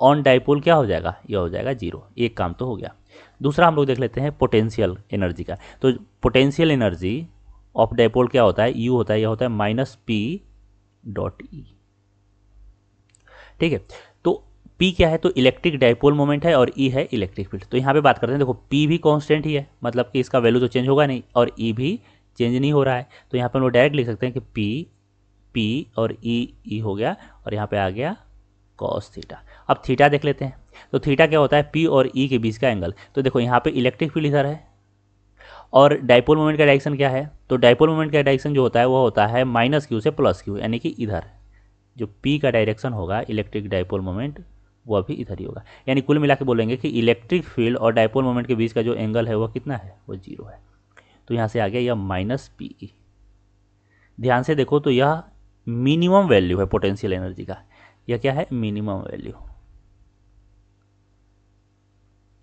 ऑन डाइपोल क्या हो जाएगा, यह हो जाएगा 0। एक काम तो हो गया। दूसरा हम लोग देख लेते हैं पोटेंशियल एनर्जी का। तो पोटेंशियल एनर्जी ऑफ डाइपोल क्या होता है, U होता है, यह होता है -P.E। ठीक है, तो P क्या है, तो इलेक्ट्रिक डाइपोल मोमेंट है, और E है इलेक्ट्रिक फील्ड। तो यहाँ पे बात करते हैं, देखो P भी कांस्टेंट ही है, मतलब कि इसका वैल्यू तो चेंज होगा नहीं, और E भी चेंज नहीं हो रहा है। तो यहाँ पे हम लोग डायरेक्ट लिख सकते हैं कि P और E हो गया, और यहाँ पे आ गया cos थीटा। अब थीटा देख लेते हैं, तो थीटा क्या होता है, P और E के बीच का एंगल। तो देखो यहाँ पे इलेक्ट्रिक फील्ड इधर है, और डाइपोल मोमेंट का डायरेक्शन क्या है, तो डाइपोल मोमेंट का डायरेक्शन जो होता है वो होता है -Q से +Q, यानी कि इधर जो P का डायरेक्शन होगा इलेक्ट्रिक डाइपोल मोमेंट वो भी इधर ही होगा। यानी कुल मिला के बोलेंगे कि इलेक्ट्रिक फील्ड और डाइपोल मोमेंट के बीच का जो एंगल है वो कितना है, वो 0 है। तो यहाँ से आ गया यह -PE। ध्यान से देखो तो यह मिनिमम वैल्यू है पोटेंशियल एनर्जी का, यह क्या है, मिनिमम वैल्यू,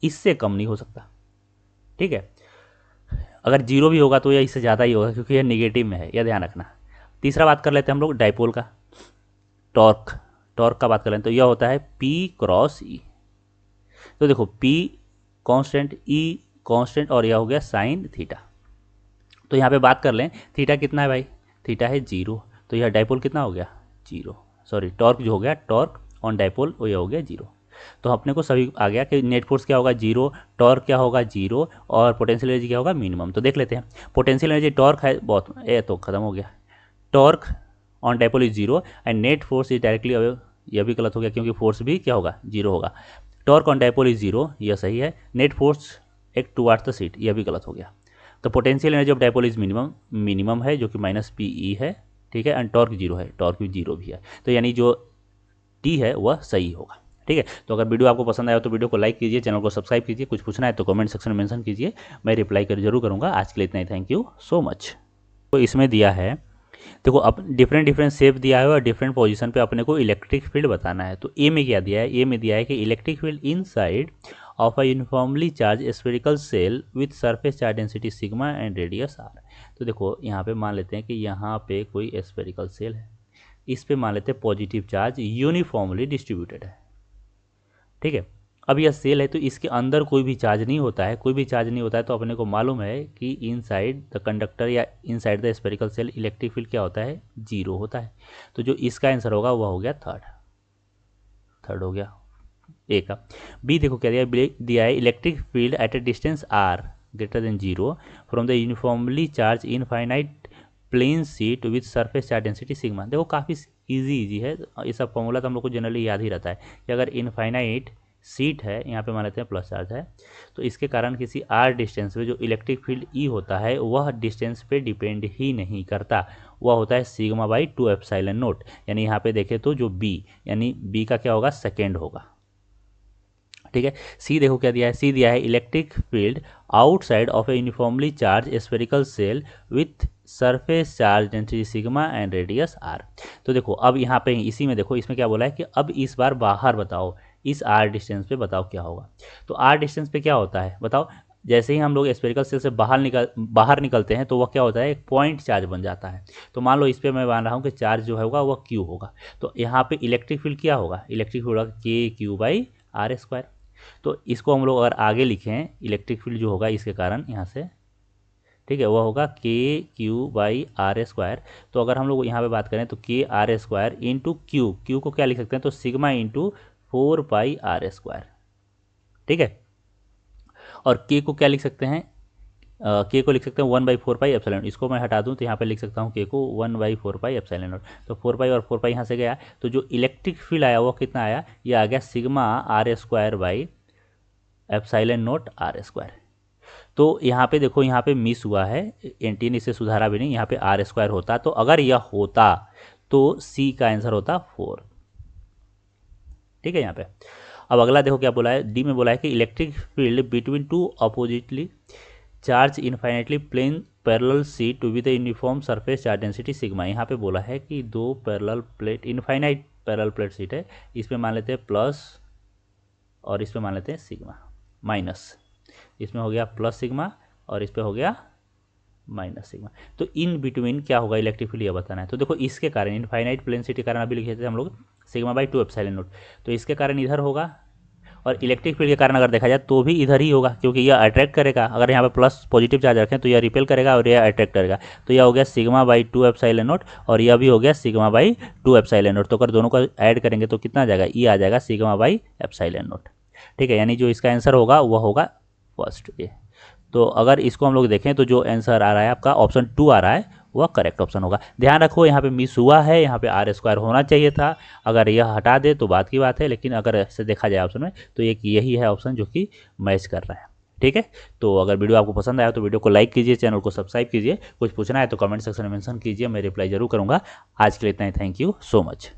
इससे कम नहीं हो सकता। ठीक है, अगर जीरो भी होगा तो यह इससे ज़्यादा ही होगा क्योंकि यह निगेटिव में है, यह ध्यान रखना। तीसरा बात कर लेते हैं हम लोग डाइपोल का, टॉर्क। टॉर्क का बात कर लें तो यह होता है P क्रॉस E। तो देखो P कांस्टेंट, E कांस्टेंट, और यह हो गया साइन थीटा। तो यहाँ पे बात कर लें थीटा कितना है भाई, थीटा है 0, तो यह डाइपोल कितना हो गया, 0, सॉरी टॉर्क जो हो गया, टॉर्क ऑन डाइपोल वो यह हो गया 0। तो अपने को सभी आ गया कि नेट फोर्स क्या होगा 0, टॉर्क क्या होगा 0, और पोटेंशियल एनर्जी क्या होगा मिनिमम। तो देख लेते हैं, पोटेंशियल एनर्जी टॉर्क है बहुत, ये तो खत्म हो गया, torque on dipole is 0 and net force is directly away, यह भी गलत हो गया क्योंकि फोर्स भी क्या होगा 0 होगा। टॉर्क ऑन डाइपोल इज 0, यह सही है। नेट फोर्स एक टुवार्ड्स द सीट, यह भी गलत हो गया। तो potential energy of dipole is minimum है जो कि माइनस PE है, ठीक है, एंड टॉर्क 0 है, टॉर्क भी 0 भी है। तो यानी जो T है वह सही होगा। ठीक है, तो अगर वीडियो आपको पसंद आया तो वीडियो को लाइक कीजिए, चैनल को सब्सक्राइब कीजिए, कुछ पूछना है तो कमेंट सेक्शन में मेंशन कीजिए, मैं रिप्लाई जरूर करूँगा। आज के लिए इतना ही, थैंक यू सो मच। तो इसमें दिया है, देखो अब डिफरेंट शेप दिया है और डिफरेंट पोजीशन पे अपने को इलेक्ट्रिक फील्ड बताना है। तो ए में क्या दिया है, ए में दिया है कि electric field inside of a uniformly charge spherical shell with surface charge density sigma and radius r। तो देखो यहाँ पे मान लेते हैं कि यहाँ पे कोई स्फेरिकल सेल है, इस पे मान लेते हैं पॉजिटिव चार्ज यूनिफॉर्मली डिस्ट्रीब्यूटेड है। ठीक है, अब यह सेल है तो इसके अंदर कोई भी चार्ज नहीं होता है, कोई भी चार्ज नहीं होता है, तो अपने को मालूम है कि इनसाइड द कंडक्टर या inside the spherical shell electric field क्या होता है, 0 होता है। तो जो इसका आंसर होगा वह हो गया थर्ड हो गया ए का। बी देखो क्या दिया है electric field at a distance r greater than 0 from the uniformly charge infinite plane sheet with surface charge density sigma. देखो काफ़ी इजी है, ये सब फॉर्मूला तो हम लोग को जनरली याद ही रहता है कि अगर इनफाइनाइट सीट है, यहाँ पे मान लेते हैं प्लस चार्ज है, तो इसके कारण किसी r डिस्टेंस पे जो इलेक्ट्रिक फील्ड E होता है वह डिस्टेंस पे डिपेंड ही नहीं करता, वह होता है सिग्मा बाई 2 एप्सिलॉन नोट। यानी यहाँ पे देखें तो जो B, यानी B का क्या होगा, सेकेंड होगा। ठीक है, सी देखो क्या दिया है, सी दिया है electric field outside of A uniformly charge spherical shell with surface charge density sigma and radius r। तो देखो अब यहाँ पे इसी में देखो, इसमें क्या बोला है कि अब इस बार बाहर बताओ, इस r डिस्टेंस पे बताओ क्या होगा। तो r डिस्टेंस पे क्या होता है बताओ, जैसे ही हम लोग स्फेरिकल सेल से बाहर निकलते हैं तो वह क्या होता है, एक पॉइंट चार्ज बन जाता है। तो मान लो इस पर मैं मान रहा हूँ कि चार्ज जो होगा वह Q होगा, तो यहाँ पे इलेक्ट्रिक फील्ड क्या होगा, इलेक्ट्रिक फील्ड होगा KQ बाई r²। तो इसको हम लोग अगर आगे लिखें, इलेक्ट्रिक फील्ड जो होगा इसके कारण यहाँ से, ठीक है, वह होगा KQ बाई r²। तो अगर हम लोग यहाँ पे बात करें तो KR² इंटू क्यू को क्या लिख सकते हैं, तो सिग्मा इंटू 4πr²। ठीक है, और K को क्या लिख सकते हैं, K को लिख सकते हैं 1/4πε। इसको मैं हटा दूं तो यहाँ पे लिख सकता हूँ K को 1/4πε। तो 4π और 4π यहाँ से गया, तो जो इलेक्ट्रिक फील्ड आया वो कितना आया, ये आ गया सिग्मा r² बाई ε0r²। तो यहाँ पे देखो, यहाँ पे मिस हुआ है, एंटी ने इसे सुधारा भी नहीं, यहाँ पे r² होता, तो अगर यह होता तो C का आंसर होता 4। ठीक है, यहाँ पे अब अगला देखो क्या बोला है, डी में बोला है कि electric field between two oppositely charge infinitely plane parallel sheet with uniform surface charge density sigma. यहाँ पे बोला है कि दो parallel plate, infinite parallel plate sheet है, इसमें मान लेते हैं प्लस और इसमें मान लेते हैं सिग्मा माइनस, इसमें हो गया प्लस सिग्मा और इस पर हो गया माइनस सिग्मा। तो इन बिटवीन क्या होगा इलेक्ट्रिक फील्ड, यह बताना है। तो देखो इसके कारण इनफाइनाइट प्लेन शीट के कारण अभी लिखे थे हम लोग सिग्मा बाई 2 एप्सिलॉन नोट, तो इसके कारण इधर होगा, और इलेक्ट्रिक फील्ड के कारण अगर देखा जाए तो भी इधर ही होगा, क्योंकि यह अट्रैक्ट करेगा। अगर यहाँ पे प्लस पॉजिटिव चार्ज रखें तो यह रिपेल करेगा और यह अट्रैक्ट करेगा, तो यह हो गया सिग्मा बाई 2 एप्सिलॉन नोट और यह भी हो गया सिग्मा बाई 2 एप्सिलॉन नोट। तो अगर दोनों को ऐड करेंगे तो कितना आ जाएगा, ये आ जाएगा सिग्मा बाई एप्सिलॉन नोट। ठीक है, यानी जो इसका आंसर होगा वह होगा फर्स्ट ए। तो अगर इसको हम लोग देखें तो जो आंसर आ रहा है आपका ऑप्शन 2 आ रहा है, वह करेक्ट ऑप्शन होगा। ध्यान रखो यहाँ पे मिस हुआ है, यहाँ पे r² होना चाहिए था, अगर यह हटा दे तो बात की बात है, लेकिन अगर ऐसे देखा जाए ऑप्शन में तो एक यही है ऑप्शन जो कि मैच कर रहा है। ठीक है, तो अगर वीडियो आपको पसंद आया तो वीडियो को लाइक कीजिए, चैनल को सब्सक्राइब कीजिए, कुछ पूछना है तो कमेंट सेक्शन में मेंशन कीजिए, मैं रिप्लाई जरूर करूँगा। आज के लिए इतना ही, थैंक यू सो मच।